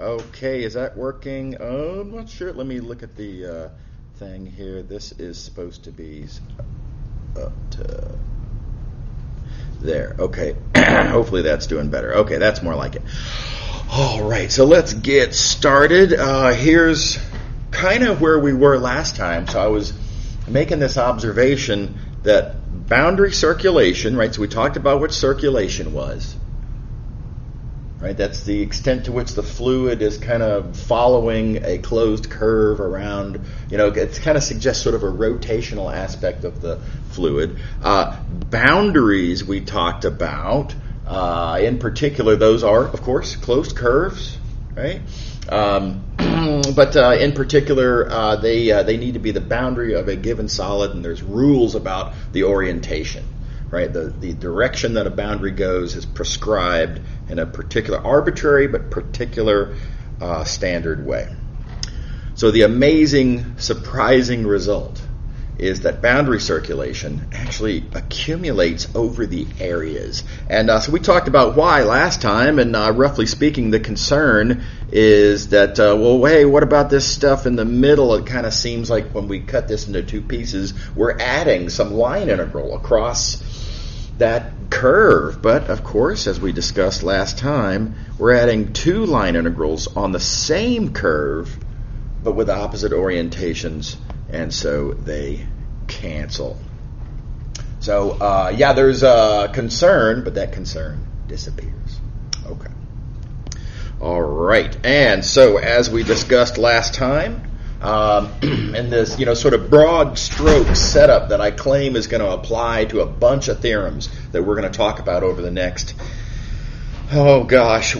Okay, is that working? I'm not sure. Let me look at the thing here. This is supposed to be up to there. Okay, hopefully that's doing better. Okay, that's more like it. All right, so let's get started. Here's kind of where we were last time. So I was making this observation that boundary circulation, right? So we talked about what circulation was. Right, that's the extent to which the fluid is kind of following a closed curve around, it kind of suggests sort of a rotational aspect of the fluid. Boundaries we talked about, in particular, those are, of course, closed curves, right? But in particular, they need to be the boundary of a given solid, and there's rules about the orientation. Right, the direction that a boundary goes is prescribed in a particular arbitrary but particular standard way. So the amazing, surprising result is that boundary circulation actually accumulates over the areas. And so we talked about why last time, and roughly speaking, the concern is that, hey, what about this stuff in the middle? It kind of seems like when we cut this into two pieces, we're adding some line integral across that curve. But of course, as we discussed last time, we're adding two line integrals on the same curve but with opposite orientations, and so they cancel. So there's a concern, but that concern disappears. Okay. All right. And so as we discussed last time, in this, sort of broad stroke setup that I claim is going to apply to a bunch of theorems that we're going to talk about over the next,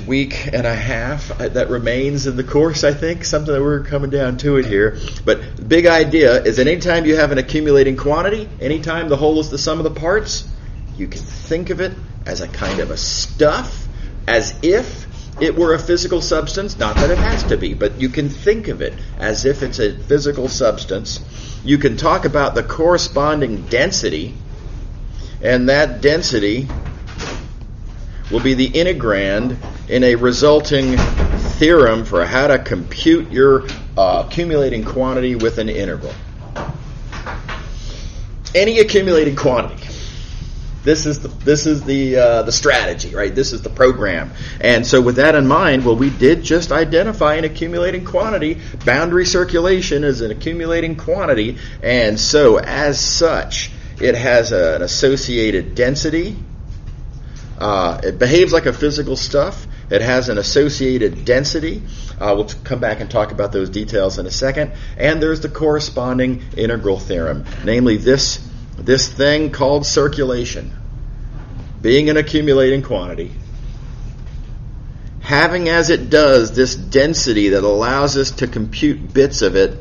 week and a half that remains in the course, I think, something that we're coming down to it here. But the big idea is that anytime you have an accumulating quantity, anytime the whole is the sum of the parts, you can think of it as a kind of a stuff, as if it were a physical substance. Not that it has to be, but you can think of it as if it's a physical substance. You can talk about the corresponding density, and that density will be the integrand in a resulting theorem for how to compute your accumulating quantity with an integral. Any accumulating quantity. This is the strategy, right? This is the program. And so with that in mind, we did just identify an accumulating quantity. Boundary circulation is an accumulating quantity. And so as such, it has an associated density. It behaves like a physical stuff. It has an associated density. We'll come back and talk about those details in a second. And there's the corresponding integral theorem, namely this thing called circulation, being an accumulating quantity, having as it does this density that allows us to compute bits of it.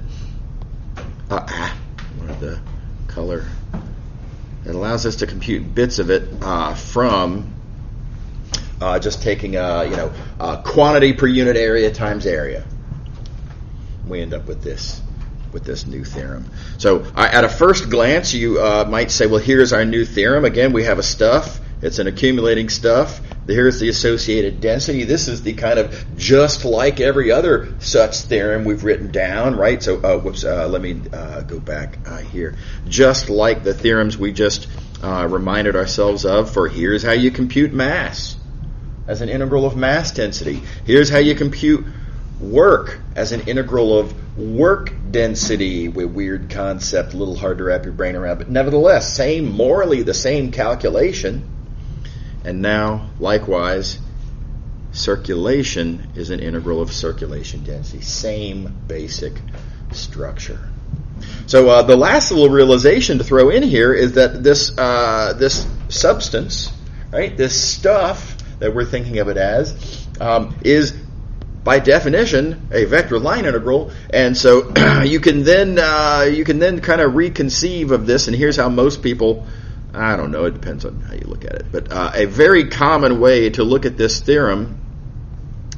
The color. It allows us to compute bits of it from just taking quantity per unit area times area. We end up with this new theorem. So at a first glance, you might say, well, here's our new theorem. Again, we have a stuff. It's an accumulating stuff. Here's the associated density. This is the kind of just like every other such theorem we've written down, right? So, let me go back here. Just like the theorems we just reminded ourselves of for here's how you compute mass as an integral of mass density. Here's how you compute work as an integral of work density. Weird concept, a little hard to wrap your brain around, but nevertheless, morally the same calculation. And now, likewise, circulation is an integral of circulation density. Same basic structure. So the last little realization to throw in here is that this substance, right, this stuff that we're thinking of it as, is by definition a vector line integral, and so you can then kind of reconceive of this. And here's how most people, I don't know, it depends on how you look at it, but a very common way to look at this theorem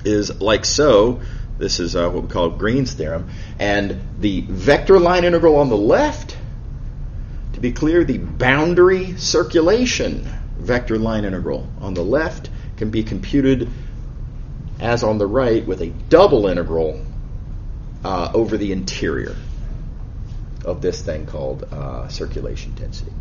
is like so. This is what we call Green's theorem, and the vector line integral on the left, to be clear, the boundary circulation vector line integral on the left can be computed as on the right, with a double integral over the interior of this thing called circulation density.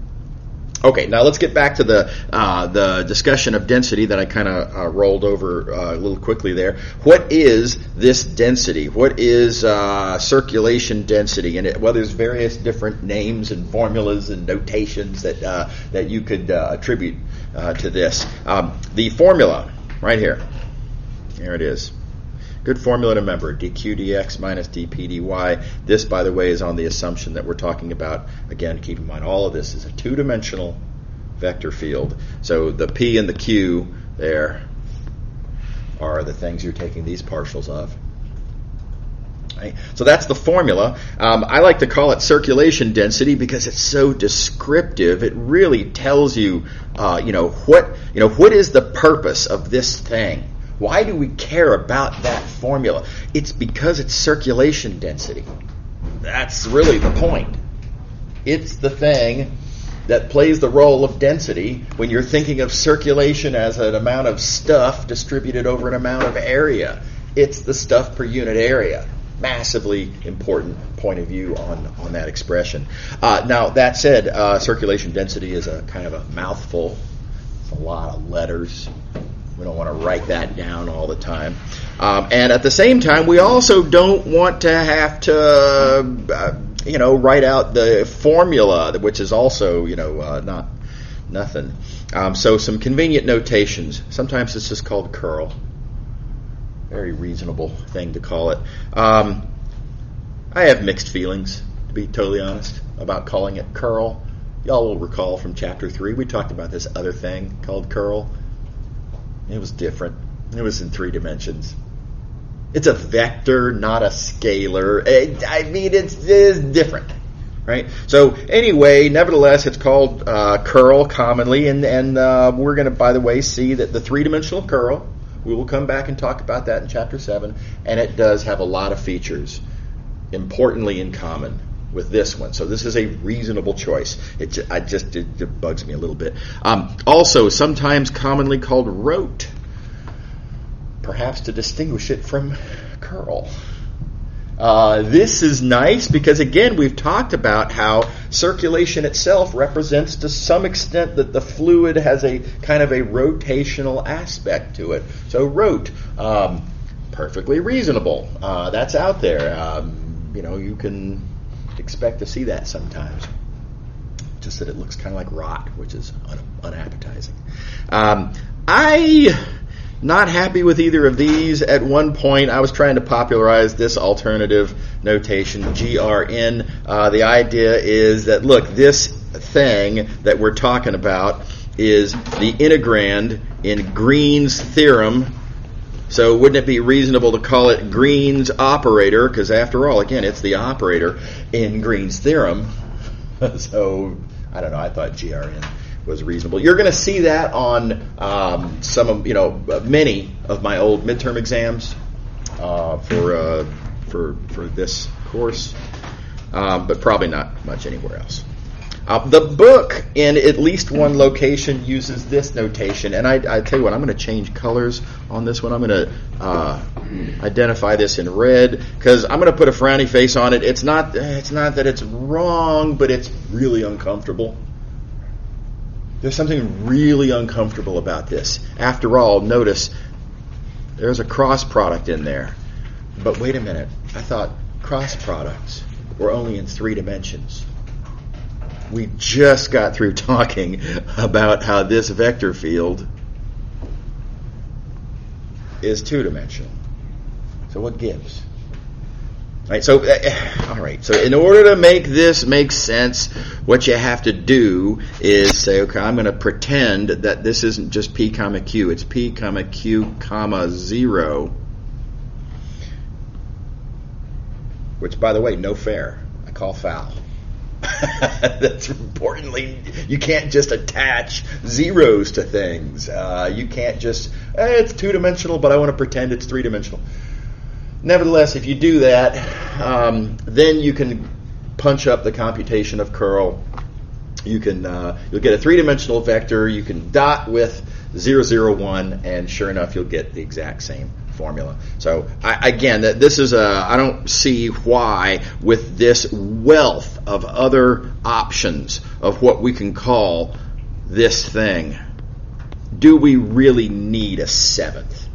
Okay, now let's get back to the discussion of density that I kind of rolled over a little quickly there. What is this density? What is circulation density? And there's various different names and formulas and notations that you could attribute to this. The formula, right here. There it is. Good formula to remember, dq dx minus dp dy. This, by the way, is on the assumption that we're talking about, again, keep in mind, all of this is a two-dimensional vector field. So the p and the q there are the things you're taking these partials of. Right? So that's the formula. I like to call it circulation density because it's so descriptive. It really tells you, what is the purpose of this thing. Why do we care about that formula? It's because it's circulation density. That's really the point. It's the thing that plays the role of density when you're thinking of circulation as an amount of stuff distributed over an amount of area. It's the stuff per unit area. Massively important point of view on that expression. Now, that said, circulation density is a kind of a mouthful. It's a lot of letters. We don't want to write that down all the time. And at the same time, we also don't want to have to, write out the formula, which is also, not nothing. So some convenient notations. Sometimes it's just called curl. Very reasonable thing to call it. I have mixed feelings, to be totally honest, about calling it curl. Y'all will recall from Chapter 3, we talked about this other thing called curl. It was different. It was in 3 dimensions. It's a vector, not a scalar. It is different, right? So anyway, nevertheless, it's called curl commonly, and we're going to, by the way, see that the 3-dimensional curl, we will come back and talk about that in Chapter 7, and it does have a lot of features, importantly in common with this one. So this is a reasonable choice. It bugs me a little bit. Also, sometimes commonly called rote, perhaps to distinguish it from curl. This is nice because, again, we've talked about how circulation itself represents to some extent that the fluid has a kind of a rotational aspect to it. So rote, perfectly reasonable. That's out there. You can expect to see that sometimes. Just that it looks kind of like rot, which is unappetizing. Not happy with either of these. At one point, I was trying to popularize this alternative notation, GRN. The idea is that, look, this thing that we're talking about is the integrand in Green's theorem. So wouldn't it be reasonable to call it Green's operator? Because after all, again, it's the operator in Green's theorem. So, I don't know, I thought GRN was reasonable. You're going to see that on many of my old midterm exams for this course, but probably not much anywhere else. The book, in at least one location, uses this notation, and I tell you what, I'm going to change colors on this one. I'm going to identify this in red because I'm going to put a frowny face on it. It's not that it's wrong, but it's really uncomfortable. There's something really uncomfortable about this. After all, notice there's a cross product in there. But wait a minute. I thought cross products were only in 3 dimensions. We just got through talking about how this vector field is 2-dimensional. So what gives? Right, so, all right. So in order to make this make sense, what you have to do is say, okay, I'm going to pretend that this isn't just p comma q. It's p comma q comma 0. Which, by the way, no fair. I call foul. That's importantly, you can't just attach zeros to things. You can't just, it's 2-dimensional, but I want to pretend it's 3-dimensional. Nevertheless, if you do that, then you can punch up the computation of curl. You can you'll get a 3-dimensional vector. You can dot with 0, 0, 1, and sure enough, you'll get the exact same formula. So this is I don't see why with this wealth of other options of what we can call this thing, do we really need a seventh?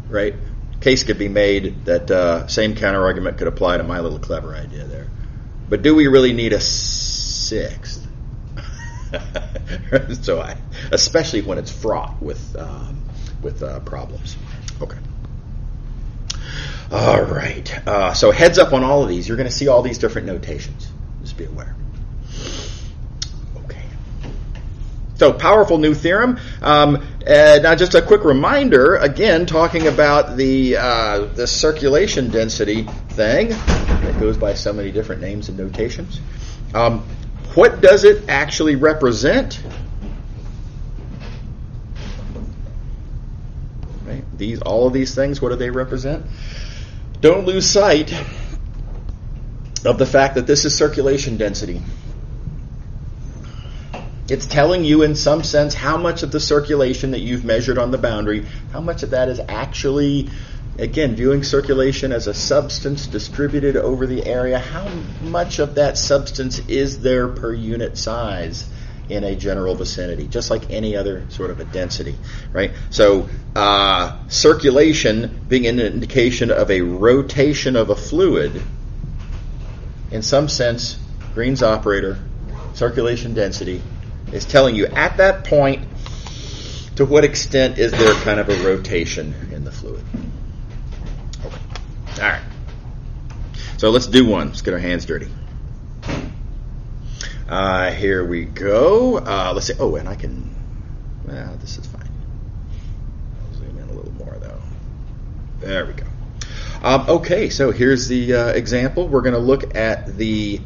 Right? Case could be made that same counter argument could apply to my little clever idea there. But do we really need a sixth? So especially when it's fraught with problems. Okay. All right. So heads up on all of these. You're going to see all these different notations. Just be aware. Okay. So powerful new theorem. Now just a quick reminder, again, talking about the circulation density thing that goes by so many different names and notations. What does it actually represent? Right? All of these things, what do they represent? Don't lose sight of the fact that this is circulation density. It's telling you in some sense how much of the circulation that you've measured on the boundary, how much of that is actually, again, viewing circulation as a substance distributed over the area, how much of that substance is there per unit size in a general vicinity, just like any other sort of a density, right? So circulation being an indication of a rotation of a fluid, in some sense, Green's operator, circulation density, is telling you at that point to what extent is there kind of a rotation in the fluid. Okay. All right. So let's do one. Let's get our hands dirty. Here we go. Let's see. Oh, and I can... Well, this is fine. I'll zoom in a little more, though. There we go. Okay, so here's the example. We're going to look at the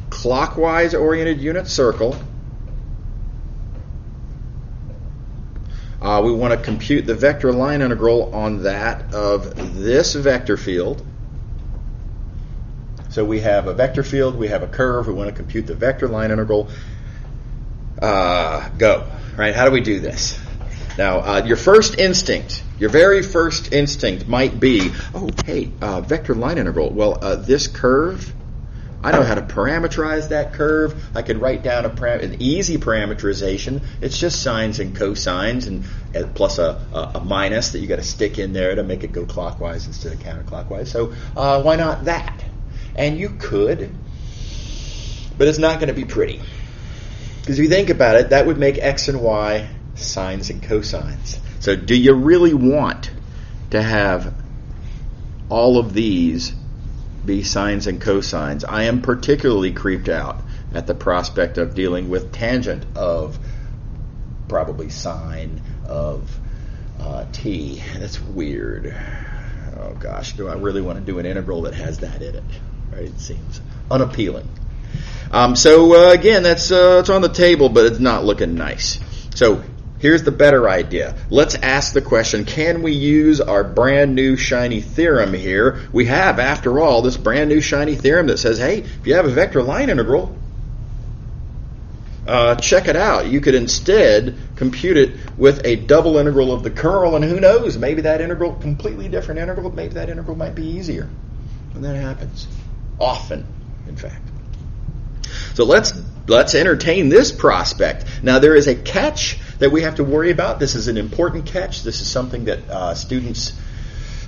clockwise oriented unit circle. We want to compute the vector line integral on that of this vector field. So we have a vector field, we have a curve, we want to compute the vector line integral. Go. Right? How do we do this? Now, your very first instinct might be, oh, hey, vector line integral. Well, this curve, I know how to parameterize that curve. I could write down an easy parameterization. It's just sines and cosines and plus a minus that you got to stick in there to make it go clockwise instead of counterclockwise. So why not that? And you could, but it's not going to be pretty. Because if you think about it, that would make x and y sines and cosines. So do you really want to have all of these be sines and cosines? I am particularly creeped out at the prospect of dealing with tangent of probably sine of t. That's weird. Oh gosh, do I really want to do an integral that has that in it? Right? It seems unappealing. So again, it's on the table, but it's not looking nice. So here's the better idea. Let's ask the question, can we use our brand new shiny theorem here? We have, after all, this brand new shiny theorem that says, hey, if you have a vector line integral, check it out. You could instead compute it with a double integral of the curl, and who knows, maybe that integral, completely different integral, maybe that integral might be easier. And that happens. Often, in fact. So let's entertain this prospect. Now, there is a catch that we have to worry about. This is an important catch. This is something that students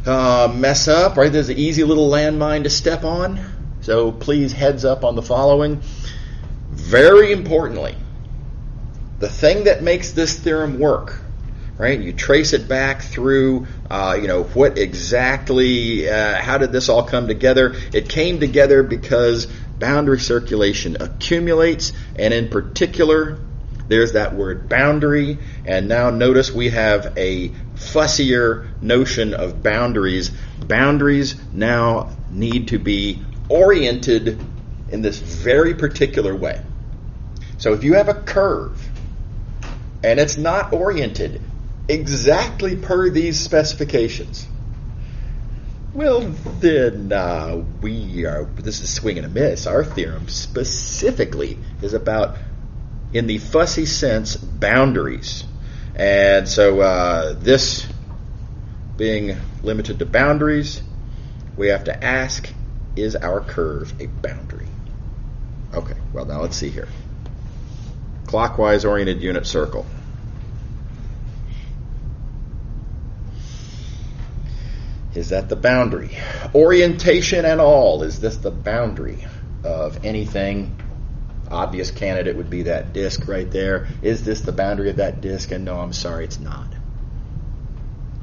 mess up, right? There's an easy little landmine to step on. So please heads up on the following. Very importantly, the thing that makes this theorem work, right? You trace it back through, what exactly, how did this all come together? It came together because boundary circulation accumulates, and in particular, there's that word boundary, and now notice we have a fussier notion of boundaries. Boundaries now need to be oriented in this very particular way. So if you have a curve, and it's not oriented exactly per these specifications, well, then this is swing and a miss. Our theorem specifically is about, in the fussy sense, boundaries. And so this being limited to boundaries, we have to ask, is our curve a boundary? Okay, well now let's see here. Clockwise oriented unit circle. Is that the boundary? Orientation and all, is this the boundary of anything? Obvious candidate would be that disk right there. Is this the boundary of that disk? And no, I'm sorry, it's not.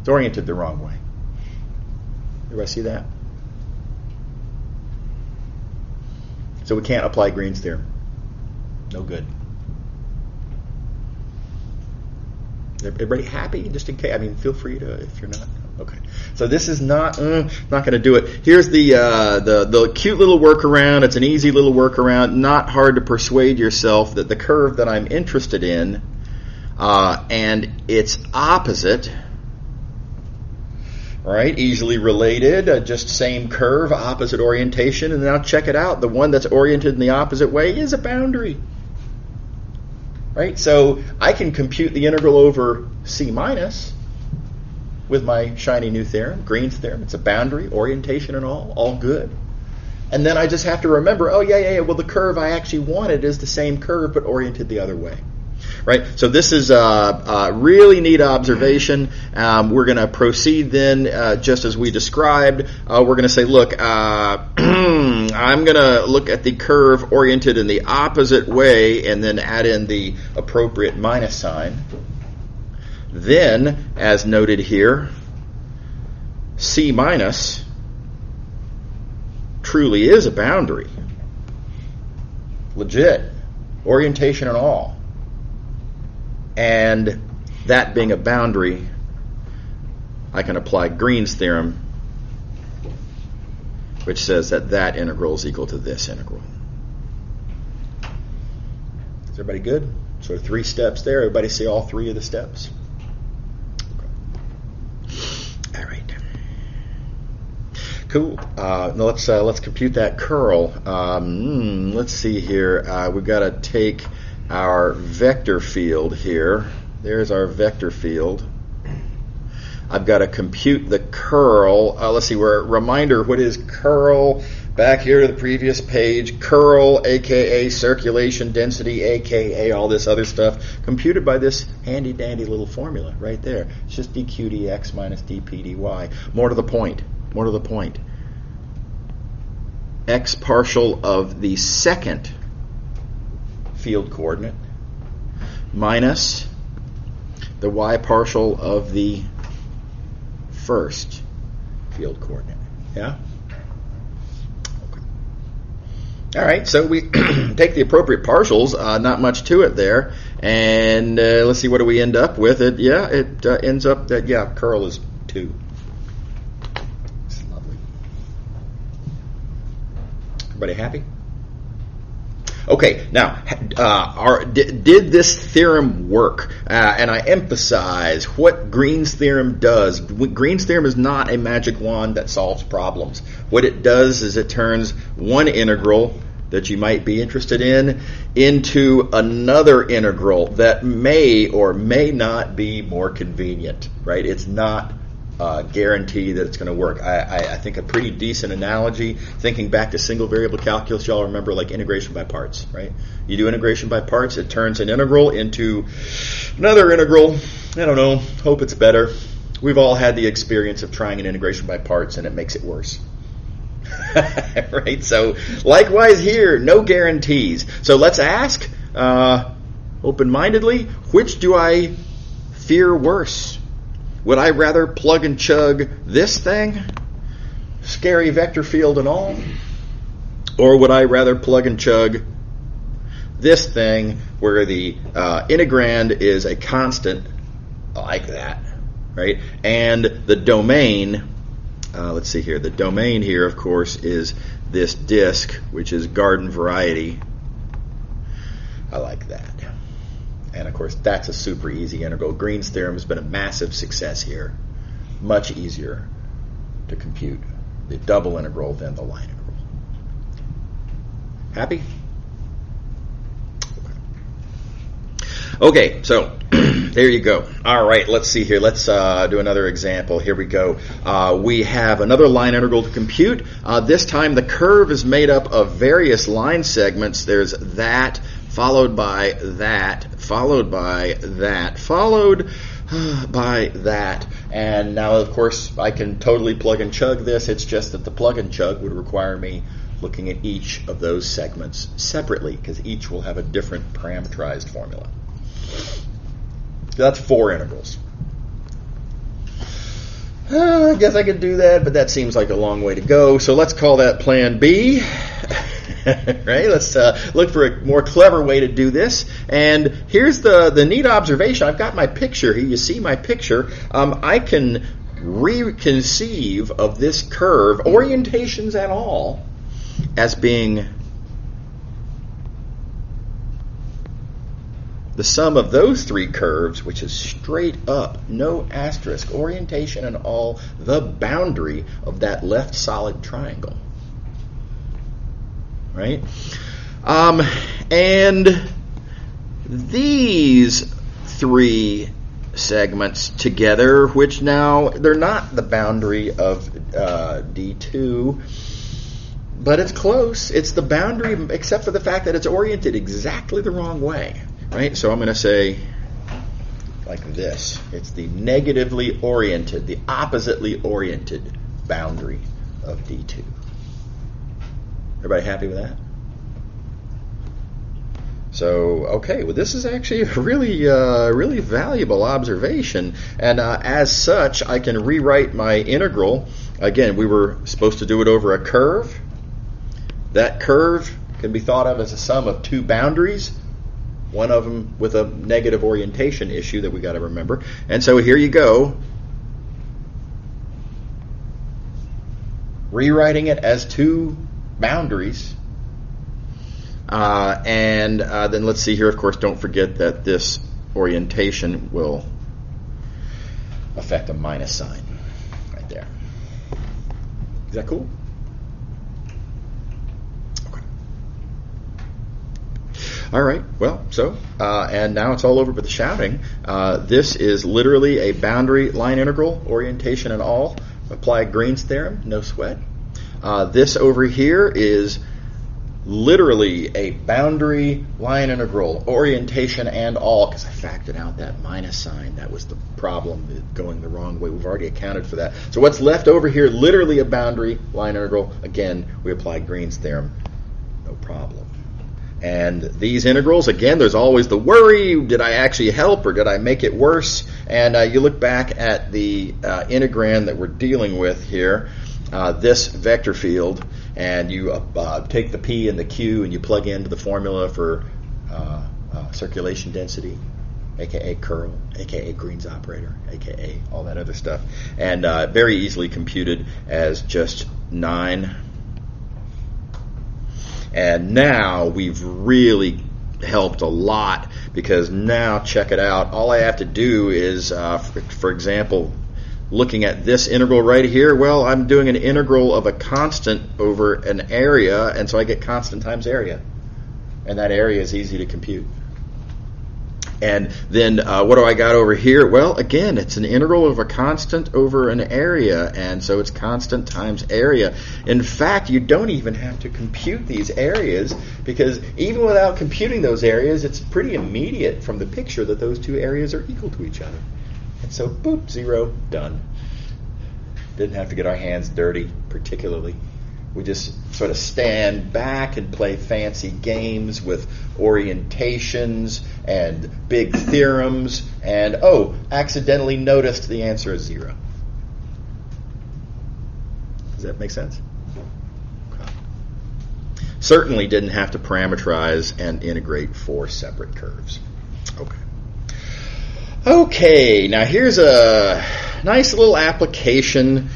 It's oriented the wrong way. Everybody see that? So we can't apply Green's theorem. No good. Everybody happy? Just in case. I mean, feel free to, if you're not. Okay. So this is not going to do it. Here's the cute little workaround. It's an easy little workaround. Not hard to persuade yourself that the curve that I'm interested in and its opposite, right? Easily related. Just same curve, opposite orientation. And now check it out. The one that's oriented in the opposite way is a boundary. Right? So I can compute the integral over C minus with my shiny new theorem, Green's theorem. It's a boundary, orientation and all good. And then I just have to remember, oh yeah, well the curve I actually wanted is the same curve but oriented the other way. Right? So this is a really neat observation. We're going to proceed then just as we described. We're going to say, look, I'm going to look at the curve oriented in the opposite way and then add in the appropriate minus sign. Then, as noted here, C minus truly is a boundary. Legit. Orientation and all. And that being a boundary, I can apply Green's theorem, which says that that integral is equal to this integral. Is everybody good? So 3 steps there. Everybody see all 3 of the steps? Okay. All right. Cool. Now let's compute that curl. Let's see here. We've got to take our vector field here. There's our vector field. I've got to compute the curl. Let's see, reminder, what is curl? Back here to the previous page. Curl, a.k.a. circulation density, a.k.a. all this other stuff, computed by this handy-dandy little formula right there. It's just dq dx minus dp dy. More to the point. X partial of the second field coordinate minus the y partial of the first field coordinate. Yeah? Okay. All right, so we take the appropriate partials, not much to it there, and let's see, what do we end up with? It ends up that, curl is 2. It's lovely. Everybody happy? Okay, now, did this theorem work? And I emphasize what Green's theorem does. Green's theorem is not a magic wand that solves problems. What it does is it turns one integral that you might be interested in into another integral that may or may not be more convenient, right? It's not guarantee that it's going to work. I think a pretty decent analogy, thinking back to single variable calculus, y'all remember like integration by parts, right? You do integration by parts, it turns an integral into another integral. I don't know, hope it's better. We've all had the experience of trying an integration by parts and it makes it worse. Right? So likewise here, no guarantees. So let's ask open-mindedly, which do I fear worse? Would I rather plug and chug this thing, scary vector field and all, or would I rather plug and chug this thing where the integrand is a constant like that, right? And the domain, let's see here, the domain here, of course, is this disk, which is garden variety. I like that. And, of course, that's a super easy integral. Green's theorem has been a massive success here. Much easier to compute the double integral than the line integral. Happy? Okay. Okay, so there you go. All right, let's see here. Let's do another example. Here we go. We have another line integral to compute. This time the curve is made up of various line segments. There's that, followed by that, followed by that, followed by that. And now, of course, I can totally plug and chug this. It's just that the plug and chug would require me looking at each of those segments separately, because each will have a different parameterized formula. That's 4 integrals. I guess I could do that, but that seems like a long way to go. So let's call that plan B. Right? Let's look for a more clever way to do this. And here's the neat observation. I've got my picture here. You see my picture. I can reconceive of this curve, orientations and all, as being the sum of those 3 curves, which is straight up, no asterisk, orientation and all, the boundary of that left solid triangle. Right? And these 3 segments together, which now, they're not the boundary of D2, but it's close. It's the boundary, except for the fact that it's oriented exactly the wrong way. Right? So I'm going to say like this. It's the negatively oriented, the oppositely oriented boundary of D2. Everybody happy with that? So, okay, well, this is actually a really valuable observation. And as such, I can rewrite my integral. Again, we were supposed to do it over a curve. That curve can be thought of as a sum of 2 boundaries, one of them with a negative orientation issue that we got to remember. And so here you go. Rewriting it as 2 boundaries. And then let's see here, of course, don't forget that this orientation will affect a minus sign right there. Is that cool? All right, well, so, and now it's all over with the shouting. This is literally a boundary line integral, orientation and all. Apply Green's theorem, no sweat. This over here is literally a boundary line integral, orientation and all, because I factored out that minus sign. That was the problem, going the wrong way. We've already accounted for that. So what's left over here, literally a boundary line integral. Again, we apply Green's theorem, no problem. And these integrals, again, there's always the worry, did I actually help or did I make it worse? And you look back at the integrand that we're dealing with here, this vector field, and you take the P and the Q and you plug into the formula for circulation density, aka curl, aka Green's operator, aka all that other stuff, and very easily computed as just 9. And now we've really helped a lot, because now, check it out, all I have to do is, for example, looking at this integral right here, well, I'm doing an integral of a constant over an area, and so I get constant times area. And that area is easy to compute. And then what do I got over here? Well, again, it's an integral of a constant over an area, and so it's constant times area. In fact, you don't even have to compute these areas, because even without computing those areas, it's pretty immediate from the picture that those 2 areas are equal to each other. And so, boop, 0, done. Didn't have to get our hands dirty, particularly. We just sort of stand back and play fancy games with orientations and big theorems, and accidentally noticed the answer is 0. Does that make sense? Okay. Certainly didn't have to parameterize and integrate 4 separate curves. Okay, now here's a nice little application.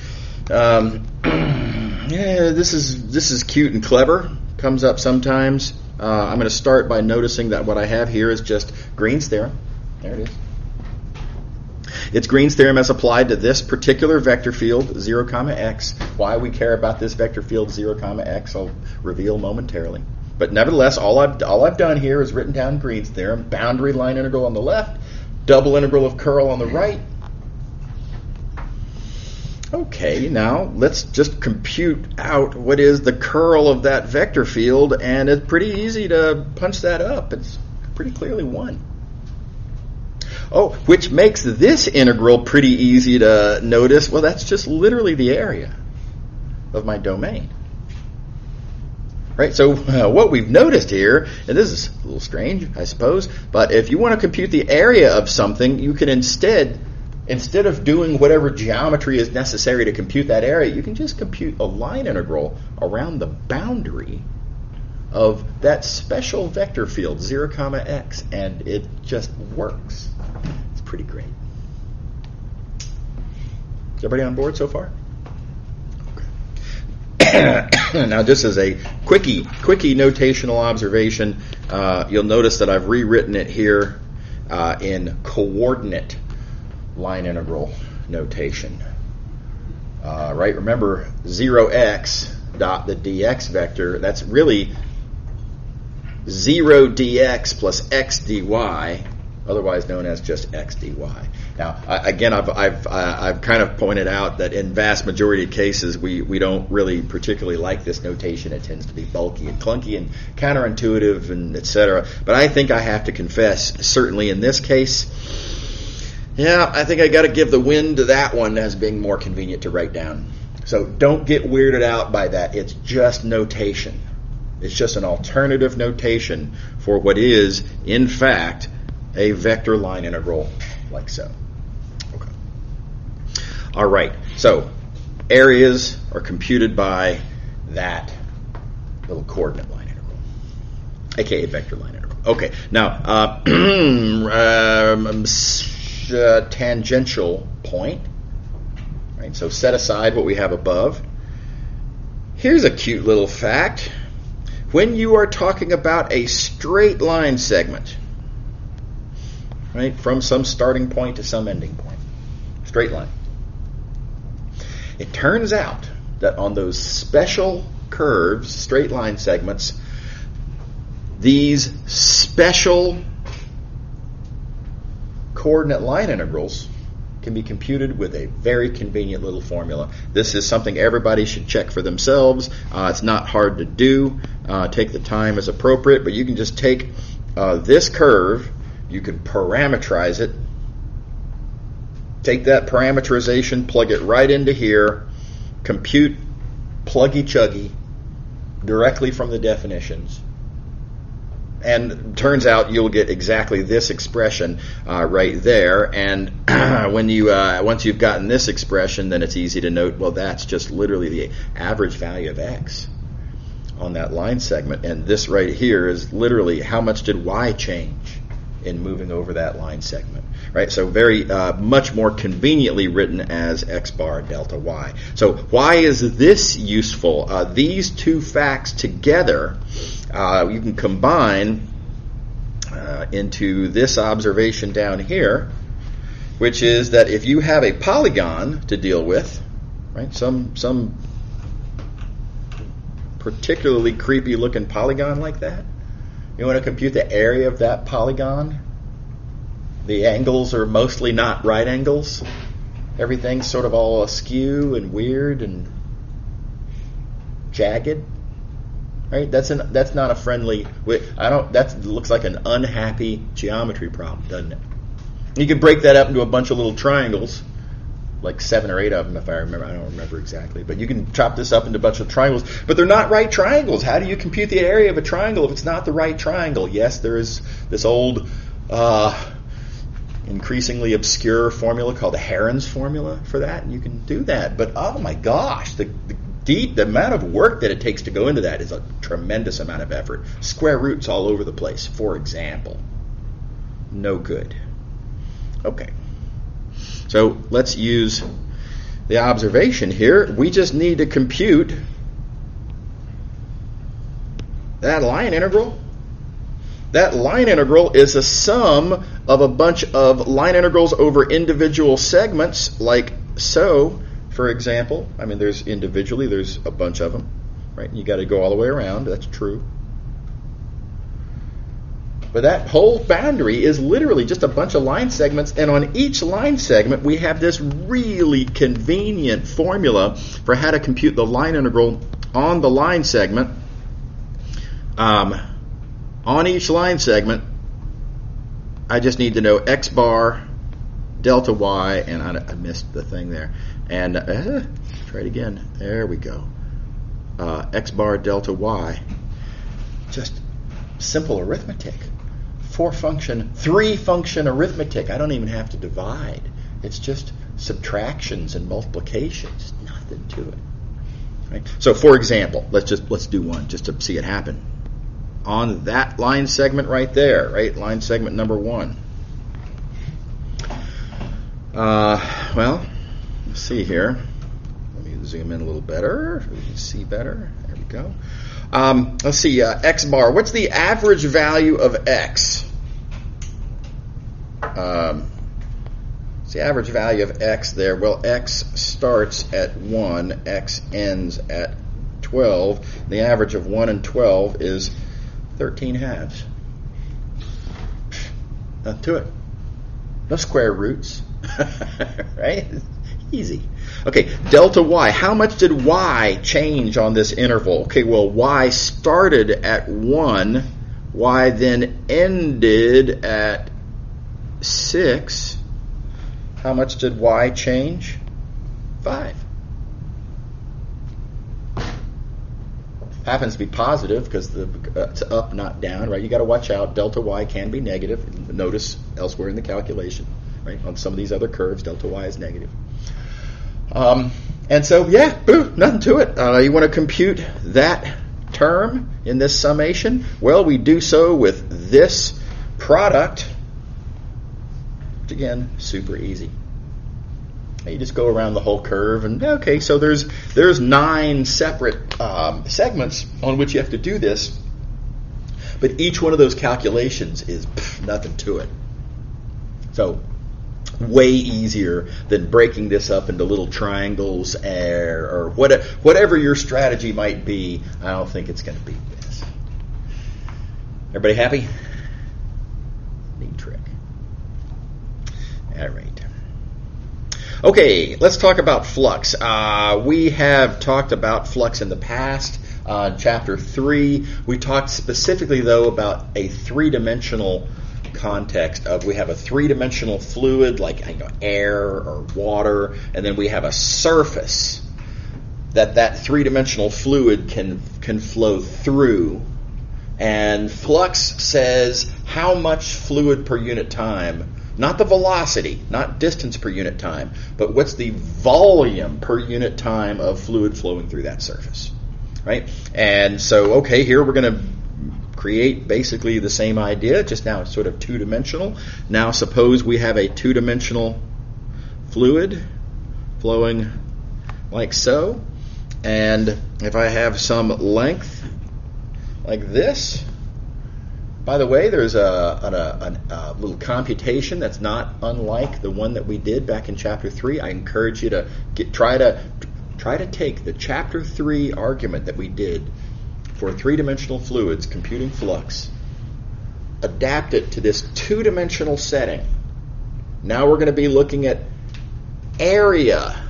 Yeah, this is cute and clever. Comes up sometimes. I'm going to start by noticing that what I have here is just Green's theorem. There it is. It's Green's theorem as applied to this particular vector field, 0, x. Why we care about this vector field, 0, x, I'll reveal momentarily. But nevertheless, all I've done here is written down Green's theorem, boundary line integral on the left, double integral of curl on the right. Okay, now let's just compute out what is the curl of that vector field, and it's pretty easy to punch that up. It's pretty clearly 1. Oh, which makes this integral pretty easy to notice. Well, that's just literally the area of my domain. Right, so what we've noticed here, and this is a little strange, I suppose, but if you want to compute the area of something, you can instead of doing whatever geometry is necessary to compute that area, you can just compute a line integral around the boundary of that special vector field, 0, x, and it just works. It's pretty great. Is everybody on board so far? Okay. Now, just as a quickie notational observation, you'll notice that I've rewritten it here in coordinate line integral notation. Right? Remember, 0x dot the dx vector, that's really 0 dx plus x dy, otherwise known as just x dy. Now, again, I've kind of pointed out that in vast majority of cases, we don't really particularly like this notation. It tends to be bulky and clunky and counterintuitive and etc. But I think I have to confess, certainly in this case, yeah, I think I got to give the win to that one as being more convenient to write down. So don't get weirded out by that. It's just notation. It's just an alternative notation for what is, in fact, a vector line integral like so. Okay. All right. So areas are computed by that little coordinate line integral, aka vector line integral. Okay. Now, tangential point. Right. So set aside what we have above. Here's a cute little fact. When you are talking about a straight line segment, right, from some starting point to some ending point, straight line, it turns out that on those special curves, straight line segments, these special coordinate line integrals can be computed with a very convenient little formula. This is something everybody should check for themselves. It's not hard to do. Take the time as appropriate, but you can just take this curve, you can parameterize it, take that parameterization, plug it right into here, compute pluggy-chuggy directly from the definitions, and turns out you'll get exactly this expression right there. And when you once you've gotten this expression, then it's easy to note, well, that's just literally the average value of x on that line segment, and this right here is literally how much did y change in moving over that line segment, right? So very much more conveniently written as x bar delta y. So why is this useful? These two facts together, you can combine into this observation down here, which is that if you have a polygon to deal with, right, some particularly creepy looking polygon like that, you want to compute the area of that polygon. The angles are mostly not right angles. Everything's sort of all askew and weird and jagged. Right? That's not a friendly. That looks like an unhappy geometry problem, doesn't it? You can break that up into a bunch of little triangles, like 7 or 8 of them, if I remember. I don't remember exactly, but you can chop this up into a bunch of triangles. But they're not right triangles. How do you compute the area of a triangle if it's not the right triangle? Yes, there is this old, increasingly obscure formula called the Heron's formula for that, and you can do that. But oh my gosh, the amount of work that it takes to go into that is a tremendous amount of effort. Square roots all over the place, for example. No good. Okay. So let's use the observation here. We just need to compute that line integral. That line integral is a sum of a bunch of line integrals over individual segments, like so. For example, I mean, there's a bunch of them, right? You got to go all the way around. That's true. But that whole boundary is literally just a bunch of line segments, and on each line segment we have this really convenient formula for how to compute the line integral on the line segment. On each line segment, I just need to know x bar delta y, and I missed the thing there. And try it again. There we go. X bar delta y. Just simple arithmetic. 3-function arithmetic. I don't even have to divide. It's just subtractions and multiplications. Nothing to it. Right? So, for example, let's do one just to see it happen. On that line segment right there, right? Line segment number 1. Well, let's see here. Let me zoom in a little better so we can see better. There we go. Let's see, x bar. What's the average value of x? What's the average value of x there? Well, x starts at 1, x ends at 12. The average of 1 and 12 is 13 halves. Nothing to it. No square roots. Right? Easy. Okay, delta y. How much did y change on this interval? Okay, well, y started at 1. Y then ended at 6. How much did y change? 5. Happens to be positive because it's up, not down, right? You got to watch out. Delta y can be negative. Notice elsewhere in the calculation, right? On some of these other curves, delta y is negative. And so, yeah, nothing to it. You want to compute that term in this summation? Well, we do so with this product, which again, super easy. You just go around the whole curve, and okay, so there's 9 separate segments on which you have to do this, but each one of those calculations is nothing to it. So way easier than breaking this up into little triangles or whatever your strategy might be. I don't think it's going to beat this. Everybody happy? Neat trick. All right. Okay, let's talk about flux. We have talked about flux in the past. Chapter 3, we talked specifically, though, about a 3-dimensional context of we have a 3-dimensional fluid like air or water, and then we have a surface that 3-dimensional fluid can flow through. And flux says how much fluid per unit time. Not the velocity, not distance per unit time, but what's the volume per unit time of fluid flowing through that surface, right? And so, okay, here we're going to create basically the same idea, just now it's sort of 2-dimensional. Now suppose we have a 2-dimensional fluid flowing like so, and if I have some length like this. By the way, there's a little computation that's not unlike the one that we did back in Chapter 3. I encourage you to try to take the Chapter 3 argument that we did for 3-dimensional fluids, computing flux, adapt it to this 2-dimensional setting. Now we're going to be looking at area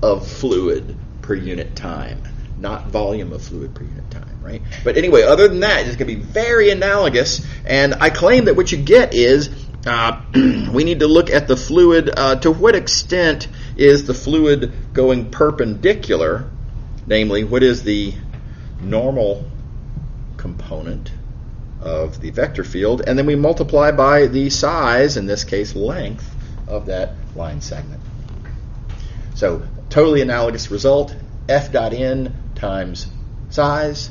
of fluid per unit time, not volume of fluid per unit time. Right? But anyway, other than that, it's going to be very analogous, and I claim that what you get is we need to look at the fluid. To what extent is the fluid going perpendicular? Namely, what is the normal component of the vector field? And then we multiply by the size, in this case length, of that line segment. So, totally analogous result, F dot n times size,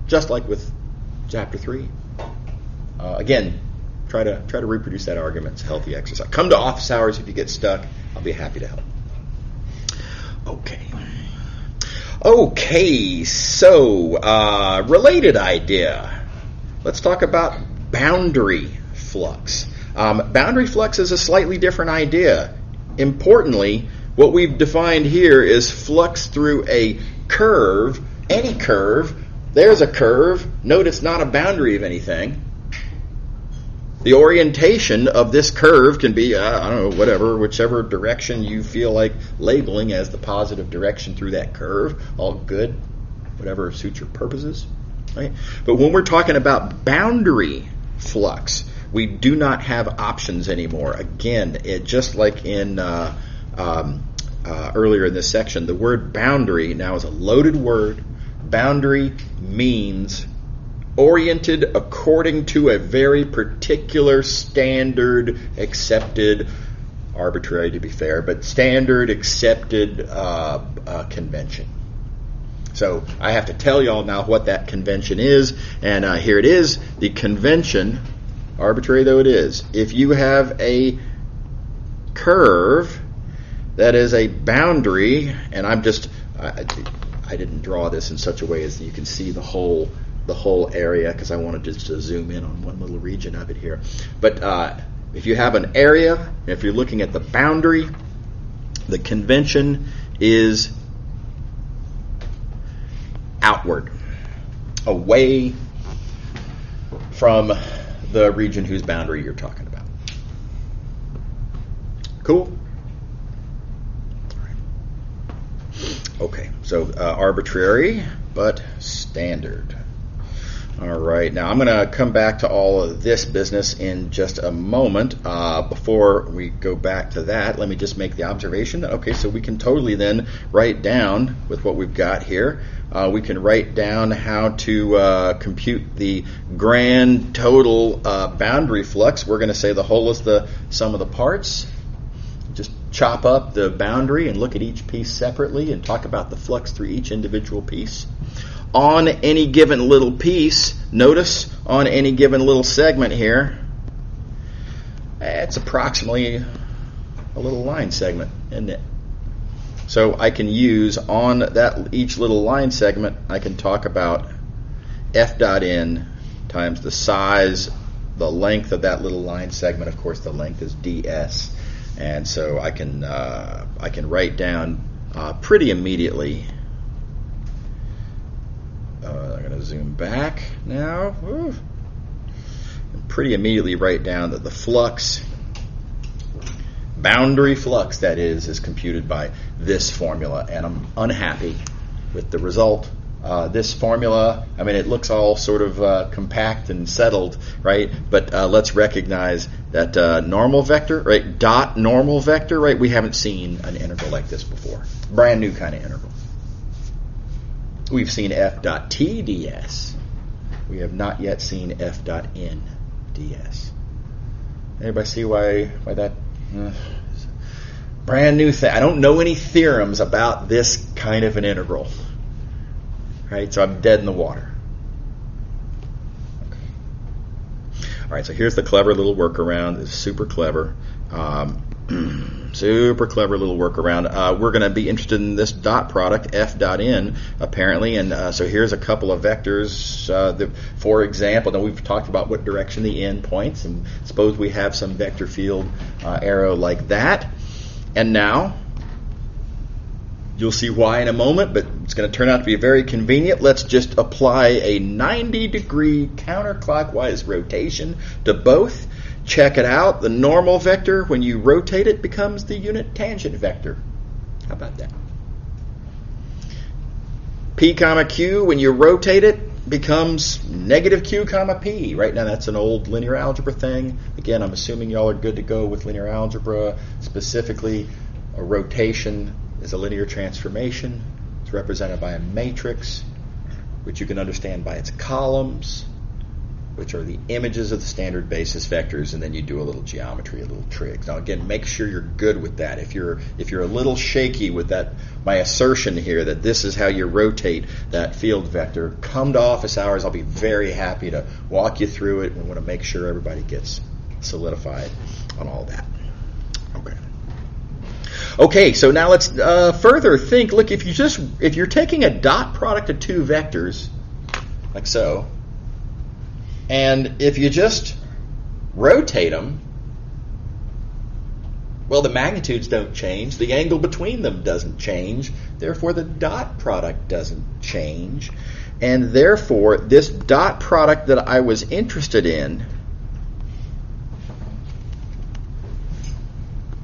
just like with Chapter 3. Again, try to reproduce that argument. It's a healthy exercise. Come to office hours if you get stuck. I'll be happy to help. Okay, so related idea. Let's talk about boundary flux. Boundary flux is a slightly different idea. Importantly, what we've defined here is flux through a curve, any curve. There's a curve. Note it's not a boundary of anything. the orientation of this curve can be, I don't know, whatever, whichever direction you feel like labeling as the positive direction through that curve. All good, whatever suits your purposes. Right? But when we're talking about boundary flux, we do not have options anymore. Again, just like in earlier in this section, the word boundary now is a loaded word. Boundary means oriented according to a very particular standard accepted, arbitrary to be fair, but standard accepted convention. So I have to tell y'all now what that convention is, and here it is. The convention, arbitrary though it is, if you have a curve that is a boundary, and I didn't draw this in such a way as you can see the whole area, because I wanted just to zoom in on one little region of it here. But if you have an area, if you're looking at the boundary, the convention is outward, away from the region whose boundary you're talking about. Cool? Okay, so arbitrary, but standard. All right, now I'm going to come back to all of this business in just a moment. Before we go back to that, let me just make the observation that, okay, so we can totally then write down with what we've got here. We can write down how to compute the grand total boundary flux. We're going to say the whole is the sum of the parts. Just chop up the boundary and look at each piece separately and talk about the flux through each individual piece. On any given little piece, notice on any given little segment here, it's approximately a little line segment, isn't it? So I can use on that each little line segment, I can talk about F dot n times the size, the length of that little line segment. Of course, the length is ds. And so I can write down pretty immediately. I'm going to zoom back now. Pretty immediately write down that the flux, boundary flux that is computed by this formula. And I'm unhappy with the result. This formula, I mean, it looks all sort of compact and settled, right? But let's recognize that normal vector, right? Dot normal vector, right? We haven't seen an integral like this before. Brand new kind of integral. We've seen f dot t ds. We have not yet seen f dot n ds. Anybody see why that? Brand new thing. I don't know any theorems about this kind of an integral. Right, so I'm dead in the water. Okay. All right, so here's the clever little workaround. It's super clever. Super clever little workaround. We're going to be interested in this dot product, f dot n, apparently. And so here's a couple of vectors. For example, now we've talked about what direction the n points. And suppose we have some vector field arrow like that. And now, you'll see why in a moment, but it's going to turn out to be very convenient. Let's just apply a 90-degree counterclockwise rotation to both. Check it out. The normal vector, when you rotate it, becomes the unit tangent vector. How about that? P comma Q, when you rotate it, becomes negative Q comma P. Right now, that's an old linear algebra thing. Again, I'm assuming y'all are good to go with linear algebra. Specifically, a rotation is a linear transformation. It's represented by a matrix, which you can understand by its columns, which are the images of the standard basis vectors, and then you do a little geometry, a little trigs. Now again, make sure you're good with that. If you're a little shaky with that, my assertion here that this is how you rotate that field vector, come to office hours. I'll be very happy to walk you through it. We want to make sure everybody gets solidified on all that. Okay, so now let's further think. Look, if you're taking a dot product of two vectors, like so, and if you just rotate them, well, the magnitudes don't change. The angle between them doesn't change. Therefore, the dot product doesn't change. And therefore, this dot product that I was interested in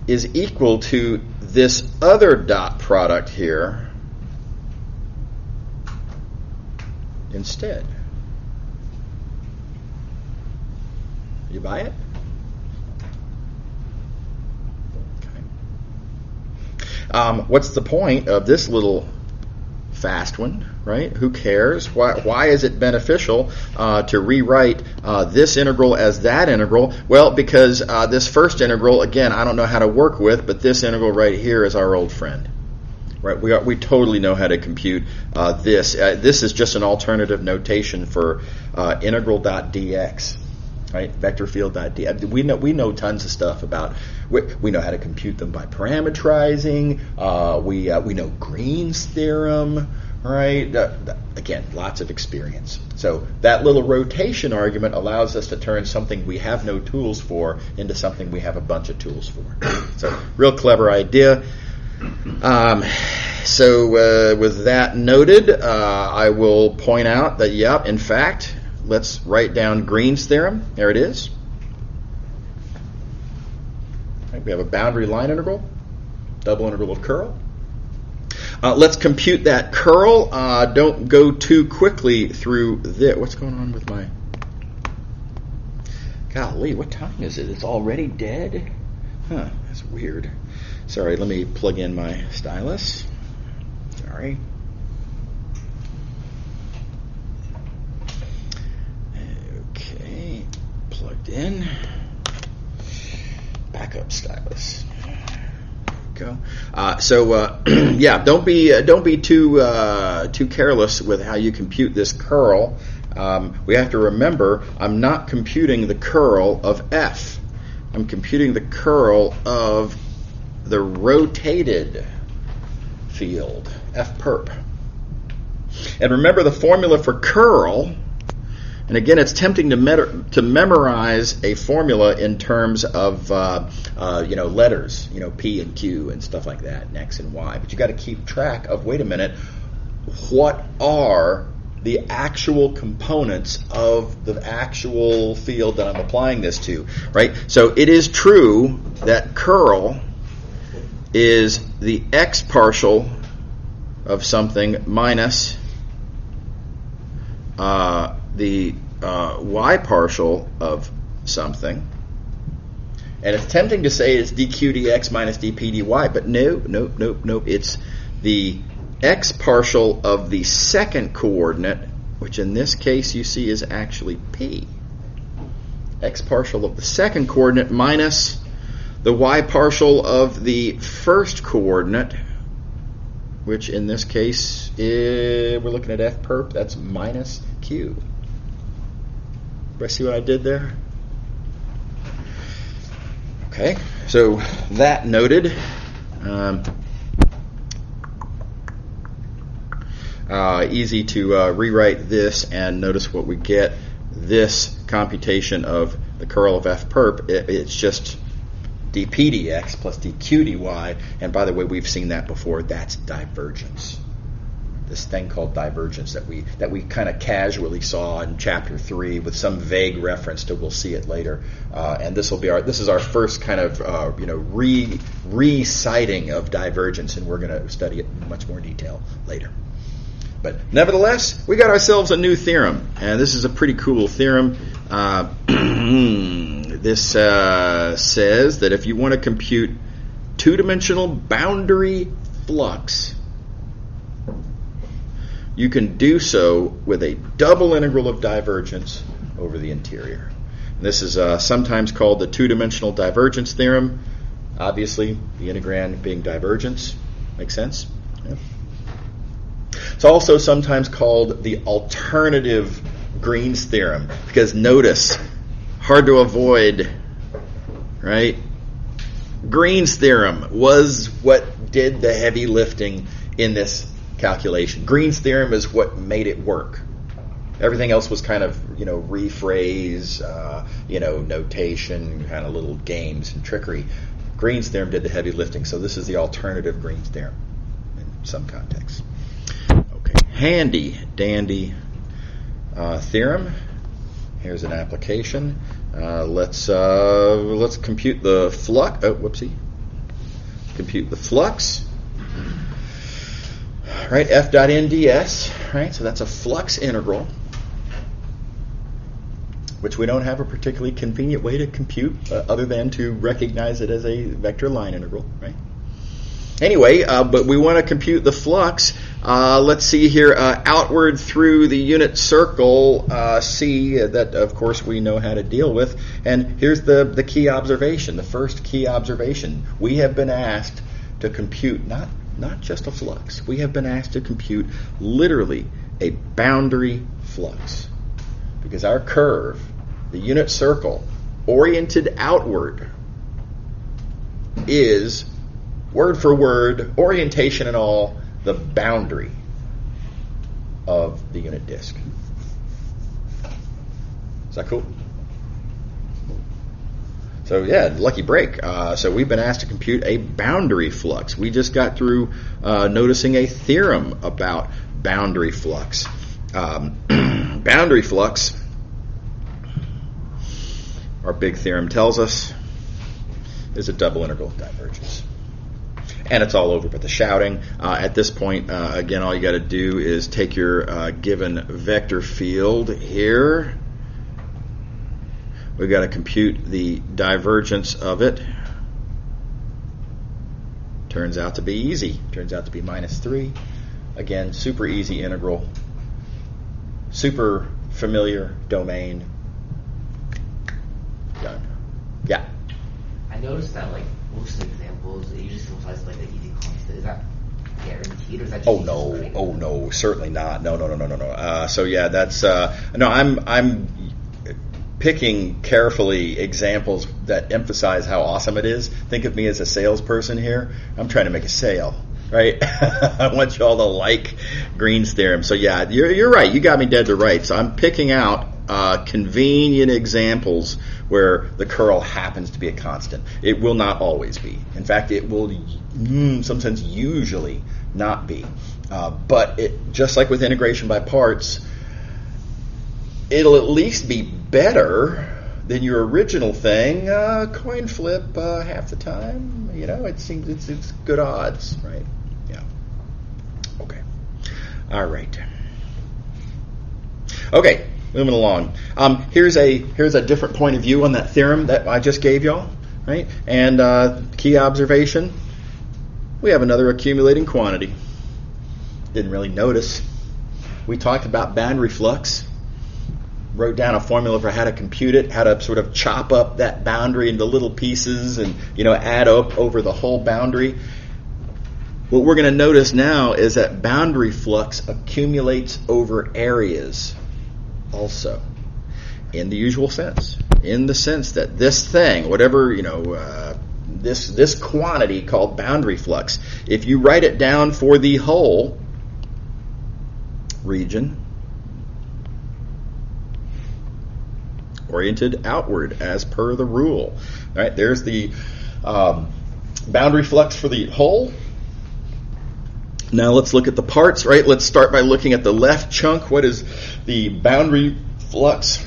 is equal to this other dot product here instead. You buy it? Okay. What's the point of this little fast one, right? Who cares? Why is it beneficial to rewrite this integral as that integral? Well, because this first integral, again, I don't know how to work with, but this integral right here is our old friend. Right? We totally know how to compute this. This is just an alternative notation for integral.dx. Right, vector field.d. We know tons of stuff about. We know how to compute them by parametrizing. We know Green's theorem. Right, again, lots of experience. So that little rotation argument allows us to turn something we have no tools for into something we have a bunch of tools for. So, real clever idea. So with that noted, I will point out that in fact. Let's write down Green's theorem. There it is. Right, we have a boundary line integral, double integral of curl. Let's compute that curl. Don't go too quickly through this. What's going on with my... Golly, what time is it? It's already dead? Huh, that's weird. Sorry, let me plug in my stylus. Sorry. Plugged in. Backup stylus. There we go. Don't be too careless with how you compute this curl. We have to remember, I'm not computing the curl of f. I'm computing the curl of the rotated field, f perp. And remember the formula for curl. And again, it's tempting to memorize a formula in terms of letters, P and Q and stuff like that, and X and Y. But you got to keep track of, wait a minute, what are the actual components of the actual field that I'm applying this to, right? So it is true that curl is the X partial of something minus the y partial of something. And it's tempting to say it's dq dx minus dp dy, but no. It's the x partial of the second coordinate, which in this case you see is actually p. X partial of the second coordinate minus the y partial of the first coordinate, which in this case we're looking at f perp, that's minus q. Everybody see what I did there? Okay, so that noted, easy to rewrite this and notice what we get. This computation of the curl of f perp, it's just dp dx plus dq dy, and by the way, we've seen that before. That's divergence. This thing called divergence that we kind of casually saw in chapter 3 with some vague reference to, we'll see it later, and this is our first kind of reciting of divergence, and we're going to study it in much more detail later. But nevertheless, we got ourselves a new theorem, and this is a pretty cool theorem. This says that if you want to compute two-dimensional boundary flux, you can do so with a double integral of divergence over the interior. And this is sometimes called the two-dimensional divergence theorem. Obviously, the integrand being divergence. Makes sense? Yeah. It's also sometimes called the alternative Green's theorem, because notice, hard to avoid, right? Green's theorem was what did the heavy lifting in this calculation. Green's theorem is what made it work. Everything else was kind of, rephrase, notation, kind of little games and trickery. Green's theorem did the heavy lifting, so this is the alternative Green's theorem in some contexts. Okay, handy dandy theorem. Here's an application. Let's compute the flux. Oh, whoopsie. compute the flux. Right, f dot n ds, right? So that's a flux integral, which we don't have a particularly convenient way to compute other than to recognize it as a vector line integral, right? Anyway, but we want to compute the flux. Let's see here, outward through the unit circle, C, that of course we know how to deal with. And here's the key observation, the first key observation. We have been asked to compute not just a flux. We have been asked to compute literally a boundary flux. Because our curve, the unit circle, oriented outward, is, word for word, orientation and all, the boundary of the unit disk. Is that cool? So yeah, lucky break. So we've been asked to compute a boundary flux. We just got through noticing a theorem about boundary flux. Boundary flux, our big theorem tells us, is a double integral divergence. And it's all over but the shouting. At this point, again, all you got to do is take your given vector field here. We've got to compute the divergence of it. Turns out to be easy. Turns out to be -3. Again, super easy integral. Super familiar domain. Done. Yeah. I noticed that like most examples, it usually simplifies like the easy constant. Is that guaranteed, or is that just Oh no, certainly not. No. So yeah, that's no. I'm picking carefully examples that emphasize how awesome it is. Think of me as a salesperson here. I'm trying to make a sale, right? I want you all to like Green's theorem. So yeah, you're right. You got me dead to rights. So I'm picking out convenient examples where the curl happens to be a constant. It will not always be. In fact, it will, in some sense, usually not be. But it, just like with integration by parts, it'll at least be better than your original thing. Coin flip half the time. You know, it seems it's good odds, right? Yeah. Okay. All right. Okay. Moving along. Here's a different point of view on that theorem that I just gave y'all, right? And key observation: we have another accumulating quantity. Didn't really notice. We talked about boundary flux. Wrote down a formula for how to compute it, how to sort of chop up that boundary into little pieces, and add up over the whole boundary. What we're going to notice now is that boundary flux accumulates over areas. Also, in the usual sense, in the sense that this thing, whatever, this quantity called boundary flux, if you write it down for the whole region, oriented outward as per the rule. All right, there's the boundary flux for the whole. Now let's look at the parts, right? Let's start by looking at the left chunk. What is the boundary flux?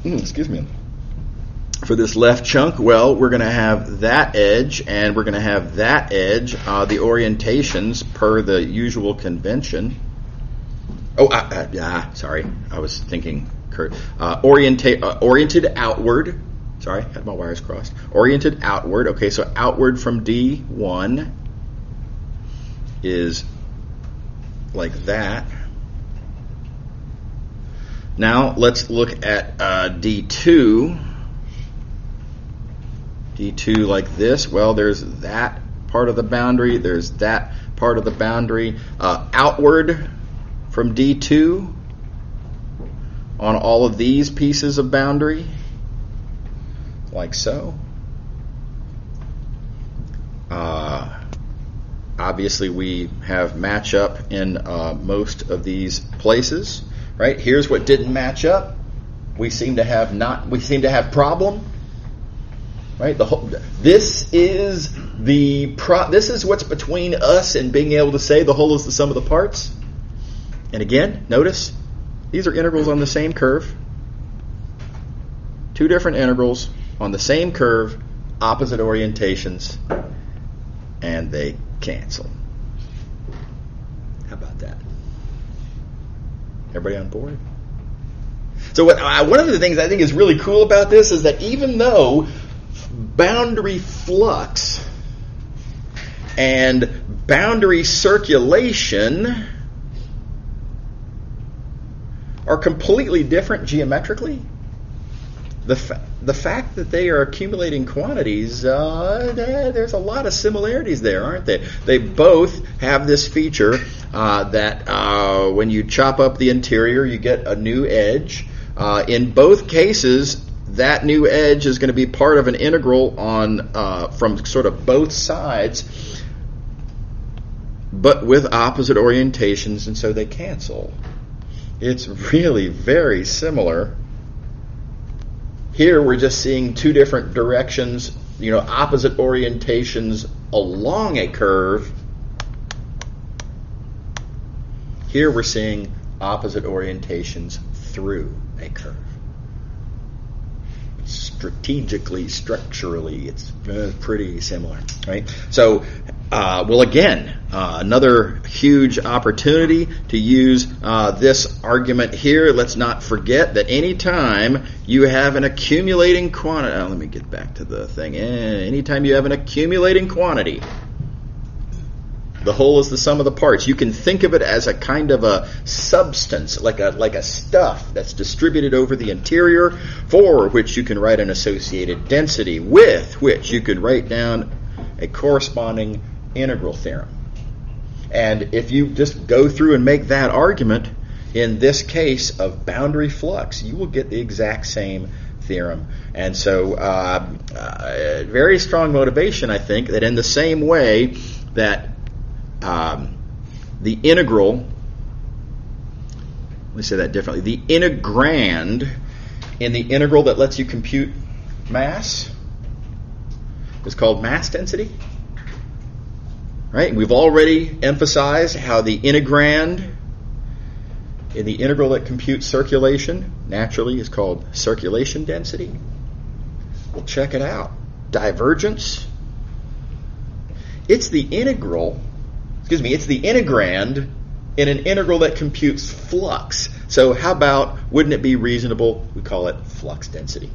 Excuse me. For this left chunk, well, we're going to have that edge, and we're going to have that edge. The orientations per the usual convention. Sorry. I was thinking oriented outward. Sorry, had my wires crossed. Oriented outward. Okay, so outward from D1 is like that. Now let's look at D2. D2 like this. Well, there's that part of the boundary. There's that part of the boundary. Outward from D2 on all of these pieces of boundary, like so. Obviously, we have match up in most of these places, right? Here's what didn't match up. We seem to have problem, right? This is what's between us and being able to say the whole is the sum of the parts. And again, notice these are integrals on the same curve. Two different integrals on the same curve, opposite orientations. and they cancel. How about that? Everybody on board? So one of the things I think is really cool about this is that even though boundary flux and boundary circulation are completely different geometrically, the fact that they are accumulating quantities, there's a lot of similarities there, aren't they? They both have this feature that when you chop up the interior, you get a new edge. In both cases, that new edge is going to be part of an integral from sort of both sides, but with opposite orientations, and so they cancel. It's really very similar. Here we're just seeing two different directions, opposite orientations along a curve. Here we're seeing opposite orientations through a curve. Strategically, structurally, it's pretty similar, right? So, again, another huge opportunity to use this argument here. Let's not forget that anytime you have an accumulating quantity, let me get back to the thing. Anytime you have an accumulating quantity, the whole is the sum of the parts. You can think of it as a kind of a substance, like a stuff that's distributed over the interior, for which you can write an associated density, with which you could write down a corresponding integral theorem. And if you just go through and make that argument, in this case of boundary flux, you will get the exact same theorem. And so very strong motivation, I think, that in the same way that the integral, let me say that differently, the integrand in the integral that lets you compute mass is called mass density. Right? We've already emphasized how the integrand in the integral that computes circulation naturally is called circulation density. Well, check it out. Divergence. It's the integrand in an integral that computes flux. So how about, wouldn't it be reasonable, we call it flux density?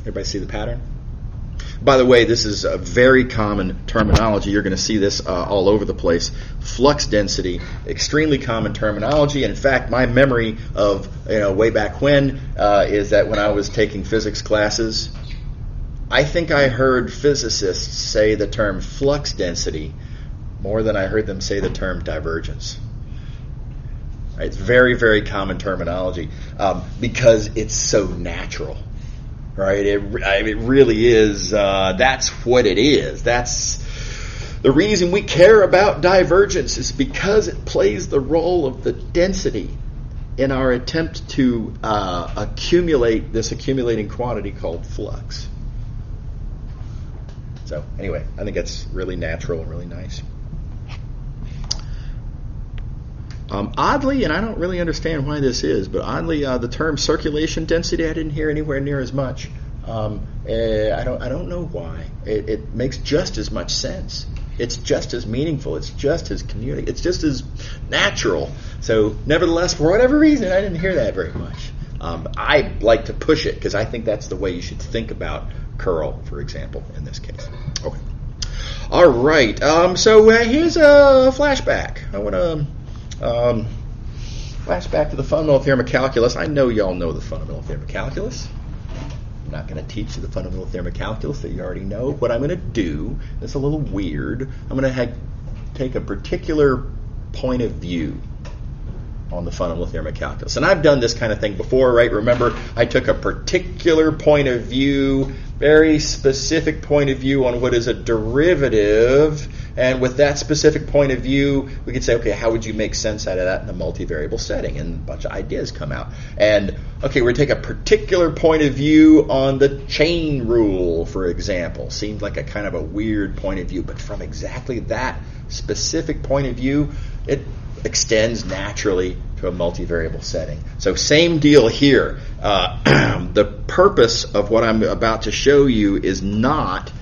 Everybody see the pattern? By the way, this is a very common terminology. You're going to see this all over the place. Flux density, extremely common terminology. In fact, my memory of way back when is that when I was taking physics classes, I think I heard physicists say the term flux density more than I heard them say the term divergence. Right? It's very, very common terminology because it's so natural. Right? It really is. That's what it is. That's the reason we care about divergence, is because it plays the role of the density in our attempt to accumulate this accumulating quantity called flux. So anyway, I think that's really natural and really nice. Oddly, and I don't really understand why this is, but oddly, the term circulation density I didn't hear anywhere near as much. I don't know why. It makes just as much sense. It's just as meaningful. It's just as it's just as natural. So nevertheless, for whatever reason, I didn't hear that very much. I like to push it because I think that's the way you should think about curl, for example, in this case. Okay. All right. So here's a flashback. I want to flashback to the fundamental theorem of calculus. I know y'all know the fundamental theorem of calculus. I'm not going to teach you the fundamental theorem of calculus that you already know. What I'm going to do, it's a little weird, I'm going to take a particular point of view on the fundamental theorem of calculus. And I've done this kind of thing before, right? Remember, I took a particular point of view, very specific point of view on what is a derivative, and with that specific point of view, we could say, okay, how would you make sense out of that in a multivariable setting? And a bunch of ideas come out. And, okay, we're going to take a particular point of view on the chain rule, for example. Seemed like a kind of a weird point of view, but from exactly that specific point of view, it extends naturally to a multivariable setting. So same deal here. The purpose of what I'm about to show you is not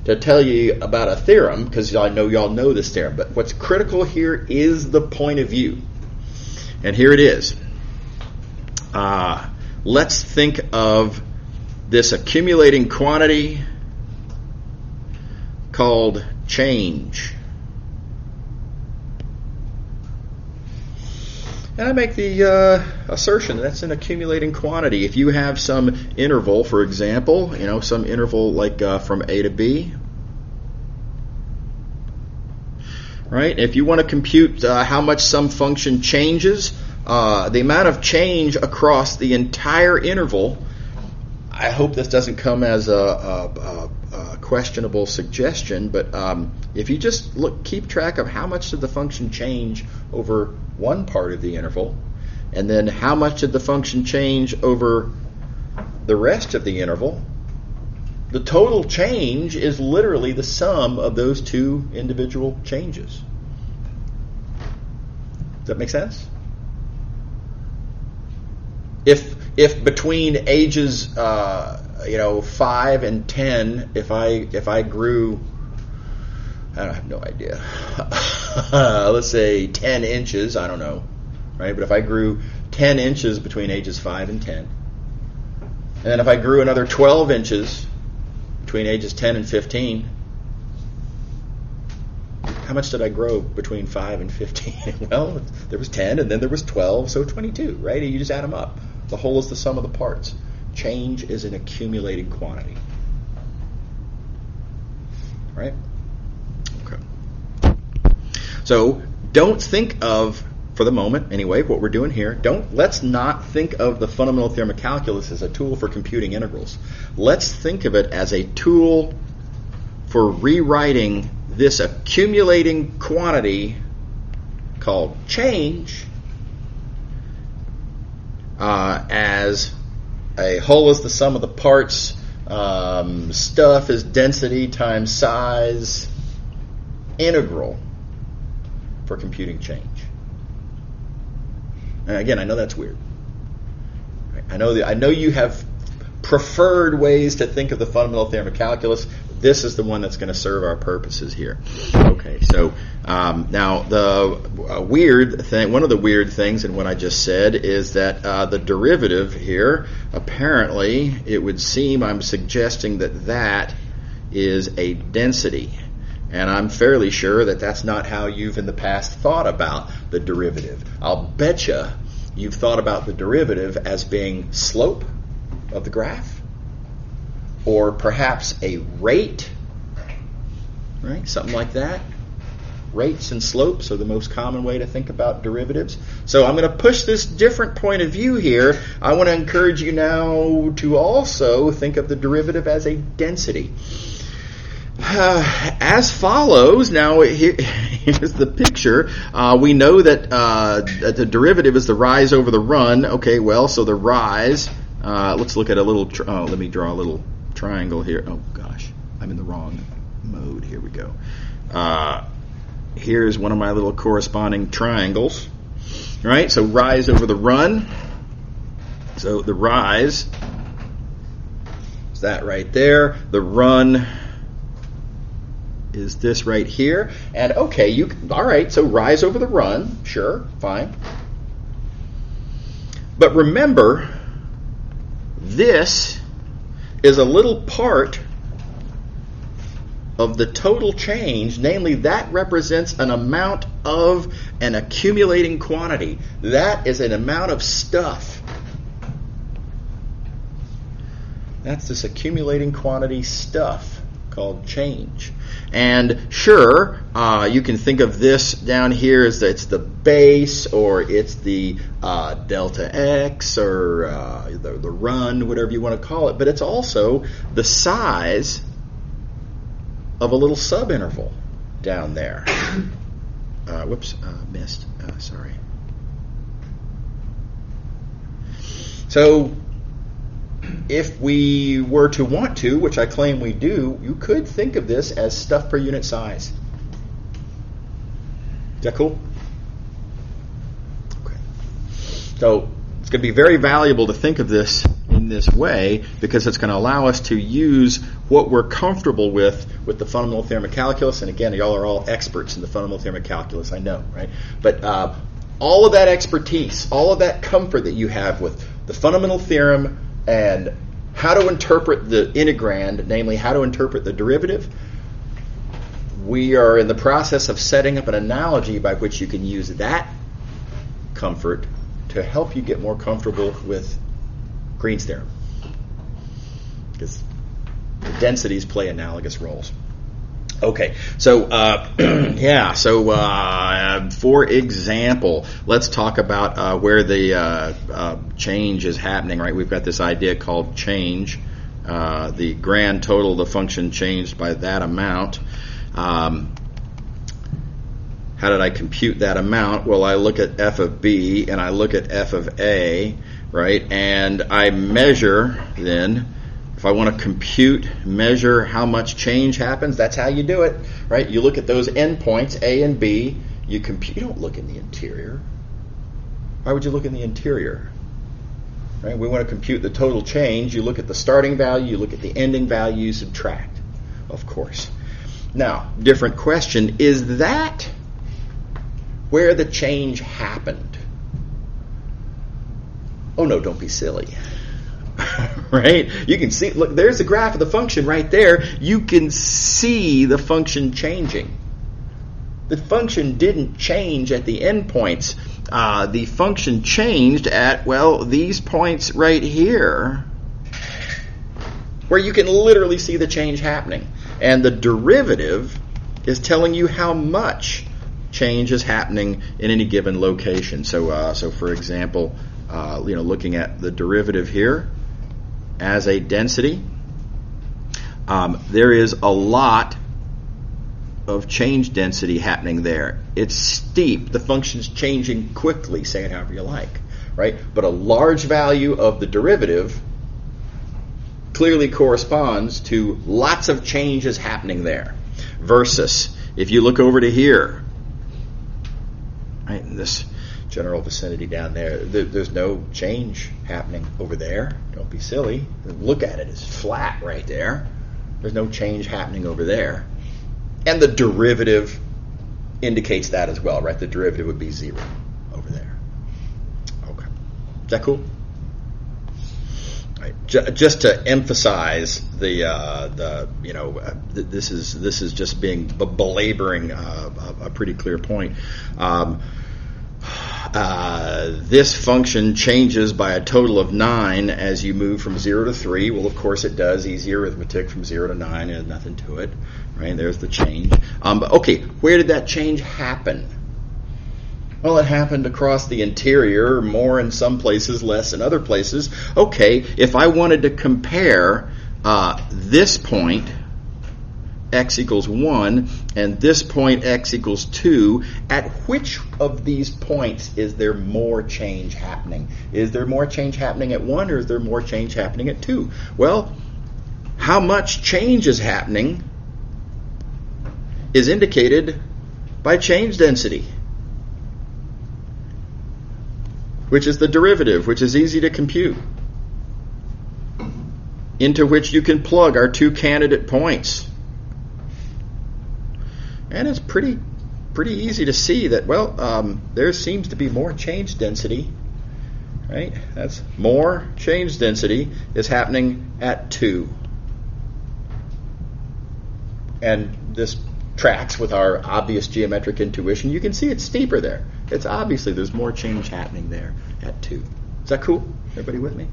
to tell you about a theorem, because I know y'all know this theorem, but what's critical here is the point of view. And here it is. Let's think of this accumulating quantity called change. And I make the assertion that's an accumulating quantity. If you have some interval, for example, some interval like from A to B, right? If you want to compute how much some function changes, the amount of change across the entire interval, I hope this doesn't come as a questionable suggestion, but if you just keep track of how much did the function change over one part of the interval, and then how much did the function change over the rest of the interval, the total change is literally the sum of those two individual changes. Does that make sense? If between ages 5 and 10, if I grew, I have no idea. Let's say 10 inches, I don't know, right? But if I grew 10 inches between ages 5 and 10, and then if I grew another 12 inches between ages 10 and 15, how much did I grow between 5 and 15? Well, there was 10, and then there was 12, so 22, right? You just add them up. The whole is the sum of the parts. Change is an accumulating quantity. Right? Okay. So don't think of, for the moment anyway, what we're doing here, let's not think of the fundamental theorem of calculus as a tool for computing integrals. Let's think of it as a tool for rewriting this accumulating quantity called change as a whole is the sum of the parts, stuff is density times size, integral for computing change. And again, I know that's weird. I know you have preferred ways to think of the fundamental theorem of calculus. This is the one that's going to serve our purposes here. Okay, so now the weird thing, one of the weird things in what I just said is that the derivative here, apparently, it would seem I'm suggesting that is a density. And I'm fairly sure that that's not how you've in the past thought about the derivative. I'll betcha you've thought about the derivative as being slope of the graph, or perhaps a rate, right? Something like that. Rates and slopes are the most common way to think about derivatives. So I'm going to push this different point of view here. I want to encourage you now to also think of the derivative as a density. As follows, now here's the picture. We know that the derivative is the rise over the run. Okay, well, so the rise, let's look at a little, let me draw a little triangle here. Oh gosh, I'm in the wrong mode. Here we go. Here's one of my little corresponding triangles. All right, so rise over the run. So the rise is that right there. The run is this right here. And okay, all right, so rise over the run, sure, fine. But remember, this is a little part of the total change, namely that represents an amount of an accumulating quantity. That is an amount of stuff. That's this accumulating quantity stuff called change. And sure, you can think of this down here as it's the base, or it's the delta x, or the run, whatever you want to call it. But it's also the size of a little subinterval down there. Missed. Sorry. So if we were to want to, which I claim we do, you could think of this as stuff per unit size. Is that cool? Okay. So It's going to be very valuable to think of this in this way because it's going to allow us to use what we're comfortable with the fundamental theorem of calculus. And again, y'all are all experts in the fundamental theorem of calculus, I know, right? But all of that expertise, all of that comfort that you have with the fundamental theorem and how to interpret the integrand, namely how to interpret the derivative, we are in the process of setting up an analogy by which you can use that comfort to help you get more comfortable with Green's theorem. Because the densities play analogous roles. Okay, so for example, let's talk about where the change is happening, right? We've got this idea called change. The grand total of the function changed by that amount. How did I compute that amount? Well, I look at f of b and I look at f of a, right? And I measure then, if I want to measure how much change happens, that's how you do it, right? You look at those endpoints, a and b, you compute. You don't look in the interior. Why would you look in the interior? Right? We want to compute the total change. You look at the starting value, you look at the ending value, you subtract, of course. Now, different question, is that where the change happened? Oh no, don't be silly. Right? You can see, look, there's the graph of the function right there. You can see the function changing. The function didn't change at the endpoints. The function changed at, well, these points right here, where you can literally see the change happening. And the derivative is telling you how much change is happening in any given location. So for example, looking at the derivative here as a density, there is a lot of change density happening there. It's steep. The function's changing quickly, say it however you like, right? But a large value of the derivative clearly corresponds to lots of changes happening there. Versus, if you look over to here, right, in this general vicinity down there, there's no change happening over there. Don't be silly. Look at it. It's flat right there. There's no change happening over there. And the derivative indicates that as well, right? The derivative would be 0 over there. Okay. Is that cool? Right. Just to emphasize this is just belaboring a pretty clear point. This function changes by a total of 9 as you move from 0 to 3. Well, of course it does. Easy arithmetic from 0 to 9. There's nothing to it. Right? There's the change. But okay, where did that change happen? Well, it happened across the interior, more in some places, less in other places. Okay, if I wanted to compare this point, x equals 1, and this point, x equals 2, at which of these points is there more change happening? Is there more change happening at 1, or is there more change happening at 2? Well, how much change is happening is indicated by change density, which is the derivative, which is easy to compute, into which you can plug our two candidate points. And it's pretty easy to see that, well, there seems to be more change density, right? That's more change density is happening at 2. And this tracks with our obvious geometric intuition. You can see it's steeper there. It's obviously there's more change happening there at 2. Is that cool? Everybody with me?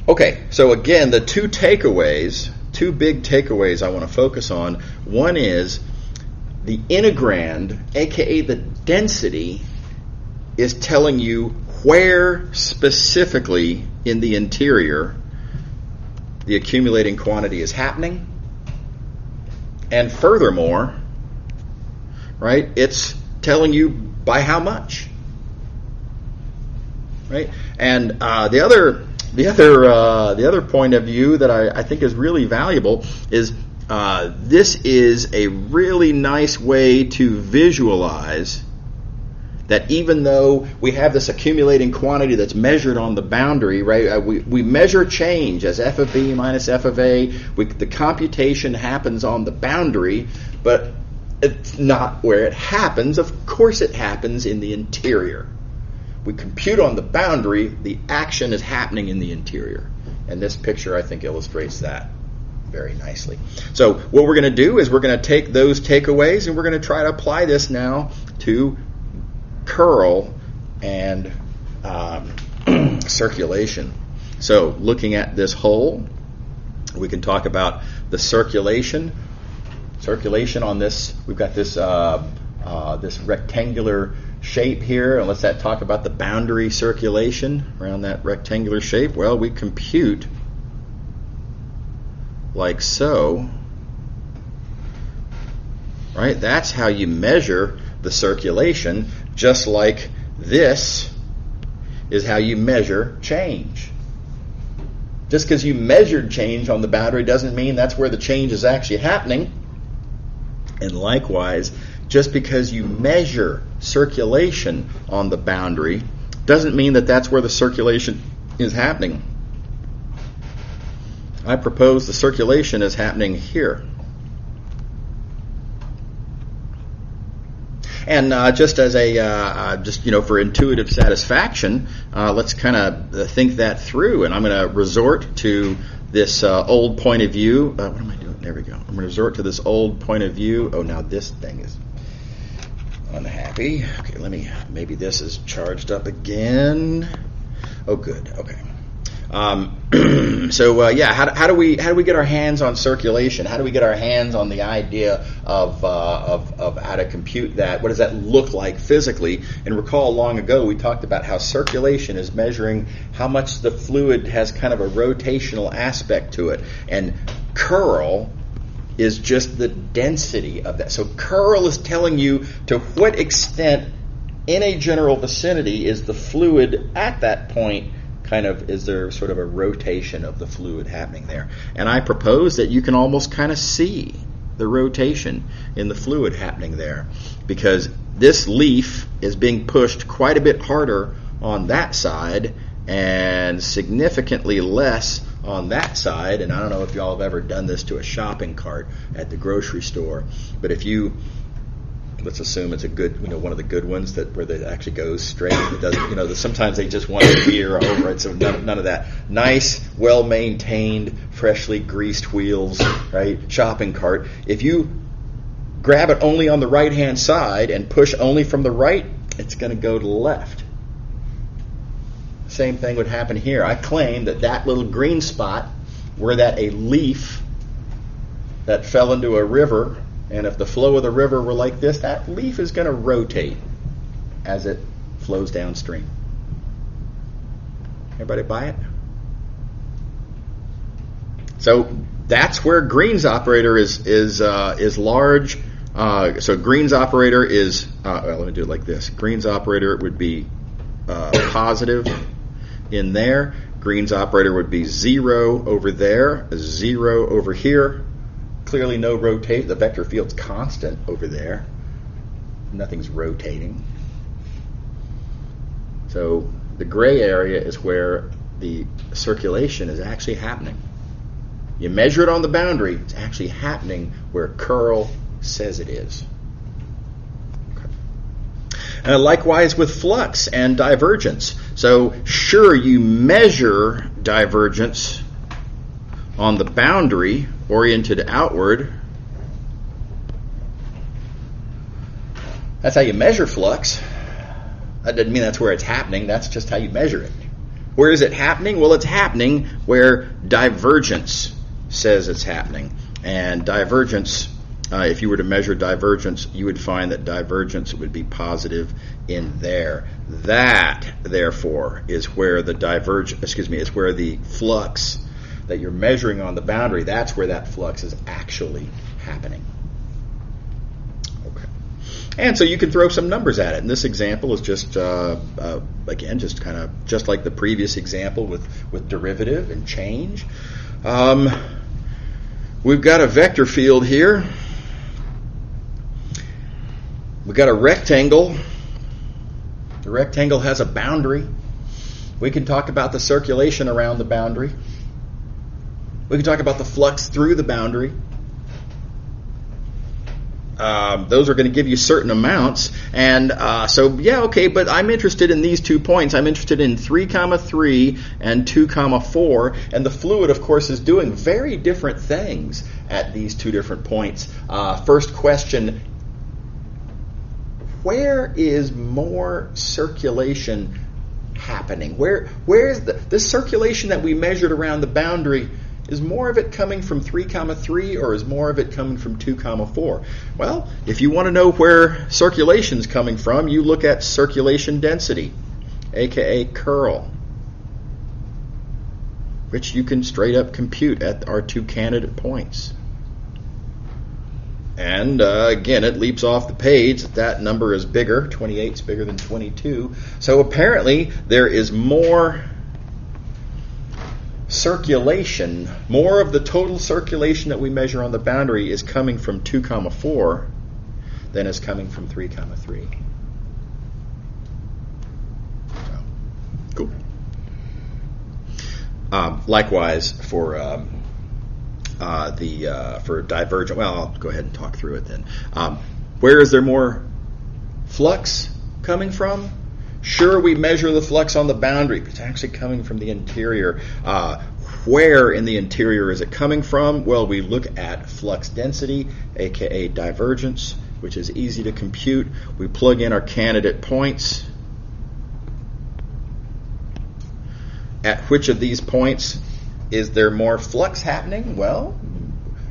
Okay, so again, the two big takeaways I want to focus on. One is the integrand, aka the density, is telling you where specifically in the interior the accumulating quantity is happening. And furthermore, right, it's telling you by how much. Right? And the other point of view that I think is really valuable is this is a really nice way to visualize that even though we have this accumulating quantity that's measured on the boundary, right? We measure change as f of b minus f of a. The computation happens on the boundary, but it's not where it happens. Of course it happens in the interior. We compute on the boundary, the action is happening in the interior. And this picture, I think, illustrates that very nicely. So what we're going to do is we're going to take those takeaways and we're going to try to apply this now to curl and circulation. So looking at this hole, we can talk about the circulation on this. We've got this this rectangular shape here, and let's talk about the boundary circulation around that rectangular shape. Well, we compute like so, right? That's how you measure the circulation, just like this is how you measure change. Just because you measured change on the boundary doesn't mean that's where the change is actually happening. And likewise, just because you measure circulation on the boundary doesn't mean that that's where the circulation is happening. I propose the circulation is happening here. And just as for intuitive satisfaction, let's kind of think that through. And I'm going to resort to this old point of view. What am I doing? There we go. I'm going to resort to this old point of view. Oh, now this thing is unhappy. Okay, maybe this is charged up again. Oh, good. Okay. How do we get our hands on circulation? How do we get our hands on the idea of how to compute that? What does that look like physically? And recall long ago we talked about how circulation is measuring how much the fluid has kind of a rotational aspect to it, and curl is just the density of that. So curl is telling you to what extent in a general vicinity is the fluid at that point. Is there sort of a rotation of the fluid happening there? And I propose that you can almost kind of see the rotation in the fluid happening there, because this leaf is being pushed quite a bit harder on that side and significantly less on that side. And I don't know if y'all have ever done this to a shopping cart at the grocery store, but if you, let's assume it's a good, one of the good ones where it actually goes straight. It doesn't, sometimes they just want to veer over it. So none of that. Nice, well-maintained, freshly greased wheels, right? Shopping cart. If you grab it only on the right-hand side and push only from the right, it's going to go to the left. Same thing would happen here. I claim that little green spot, were that a leaf that fell into a river, and if the flow of the river were like this, that leaf is going to rotate as it flows downstream. Everybody buy it? So that's where Green's operator is large. So Green's operator is, let me do it like this. Green's operator would be positive in there. Green's operator would be 0 over there, 0 over here. Clearly no rotate. The vector field's constant over there. Nothing's rotating. So the gray area is where the circulation is actually happening. You measure it on the boundary. It's actually happening where curl says it is. Okay. Likewise with flux and divergence. So sure, you measure divergence on the boundary oriented outward. That's how you measure flux. That doesn't mean that's where it's happening. That's just how you measure it. Where is it happening? Well, it's happening where divergence says it's happening. And divergence, if you were to measure divergence, you would find that divergence would be positive in there. That, therefore, is where the is where the flux that you're measuring on the boundary, that's where that flux is actually happening. Okay. And so you can throw some numbers at it. And this example is just, again, just kind of just like the previous example with derivative and change. We've got a vector field here. We've got a rectangle The rectangle has a boundary. We can talk about the circulation around the boundary. We can talk about the flux through the boundary. Those are going to give you certain amounts. And but I'm interested in these 2 points. I'm interested in 3, 3 and 2, 4. And the fluid, of course, is doing very different things at these 2 different points. First question, where is more circulation happening? Where is the circulation that we measured around the boundary? Is more of it coming from 3, 3, or is more of it coming from 2, 4? Well, if you want to know where circulation is coming from, you look at circulation density, aka curl, which you can straight up compute at our 2 candidate points. And again, it leaps off the page that that number is bigger. 28 is bigger than 22. So apparently there is more circulation, more of the total circulation that we measure on the boundary is coming from 2, 4 than is coming from 3, 3. So, cool. Likewise for for divergent. Well, I'll go ahead and talk through it then. Where is there more flux coming from? Sure, we measure the flux on the boundary, but it's actually coming from the interior. Where in the interior is it coming from? Well, we look at flux density, aka divergence, which is easy to compute. We plug in our candidate points. At which of these points is there more flux happening? Well,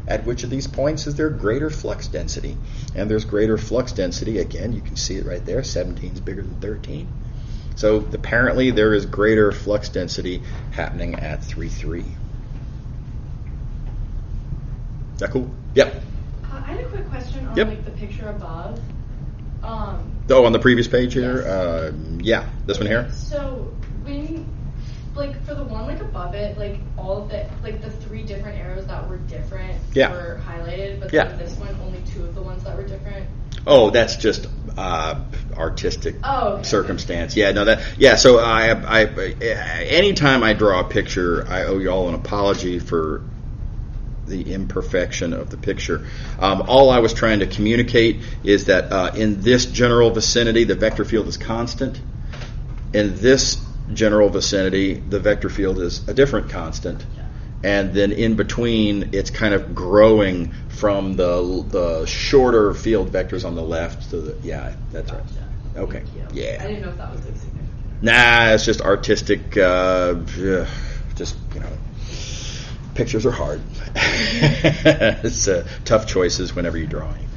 at which of these points is there greater flux density? And there's greater flux density. Again, you can see it right there. 17 is bigger than 13. So apparently there is greater flux density happening at 3, 3. Is that cool? Yep. I had a quick question on the picture above. On the previous page here? Yes. This one here? So when, for the one above it, all of the, the 3 different arrows that were different were highlighted, but then this one, only 2 of the ones that were different. Oh, that's just artistic circumstance. Yeah, no, so I anytime I draw a picture, I owe you all an apology for the imperfection of the picture. All I was trying to communicate is that in this general vicinity, the vector field is constant. In this general vicinity, the vector field is a different constant. And then in between, it's kind of growing from the shorter field vectors on the left to the, that's right. Okay. Yeah. I didn't know if that was significant. Nah, it's just artistic, pictures are hard. It's tough choices whenever you're drawing.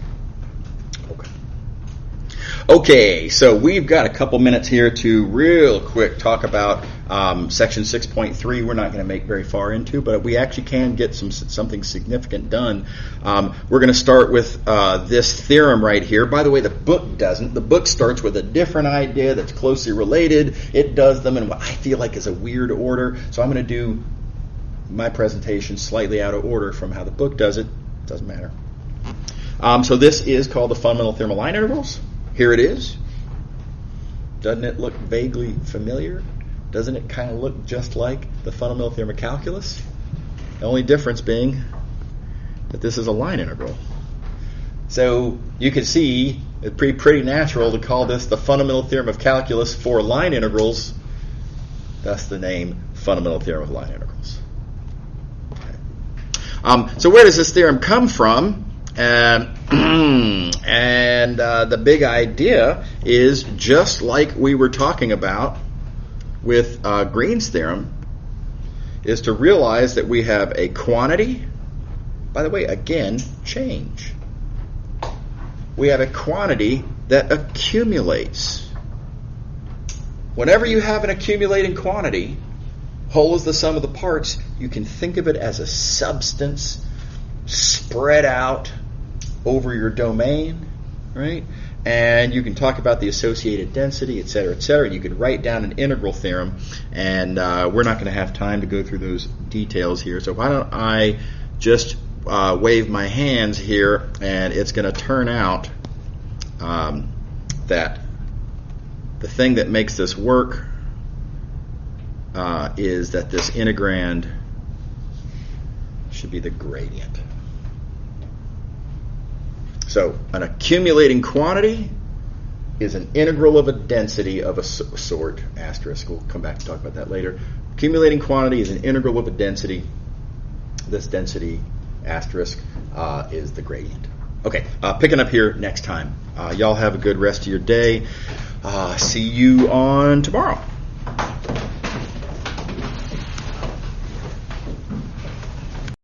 Okay, so we've got a couple minutes here to real quick talk about section 6.3. We're not going to make very far into, but we actually can get something significant done. We're going to start with this theorem right here. By the way, the book doesn't. The book starts with a different idea that's closely related. It does them in what I feel like is a weird order. So I'm going to do my presentation slightly out of order from how the book does it. Doesn't matter. So this is called the fundamental theorem of line integrals. Here it is. Doesn't it look vaguely familiar? Doesn't it kind of look just like the fundamental theorem of calculus? The only difference being that this is a line integral. So you can see it's pretty natural to call this the fundamental theorem of calculus for line integrals. Thus the name fundamental theorem of line integrals. Okay. So where does this theorem come from? And the big idea is just like we were talking about with Green's theorem, is to realize that we have a quantity. By the way, again, change. We have a quantity that accumulates. Whenever you have an accumulating quantity, whole is the sum of the parts, you can think of it as a substance spread out over your domain, right? And you can talk about the associated density, et cetera, et cetera. You could write down an integral theorem, and we're not going to have time to go through those details here. So why don't I just wave my hands here, and it's going to turn out that the thing that makes this work is that this integrand should be the gradient. So an accumulating quantity is an integral of a density of a sort, asterisk. We'll come back and talk about that later. Accumulating quantity is an integral of a density. This density, asterisk, is the gradient. Okay, picking up here next time. Y'all have a good rest of your day. See you on tomorrow.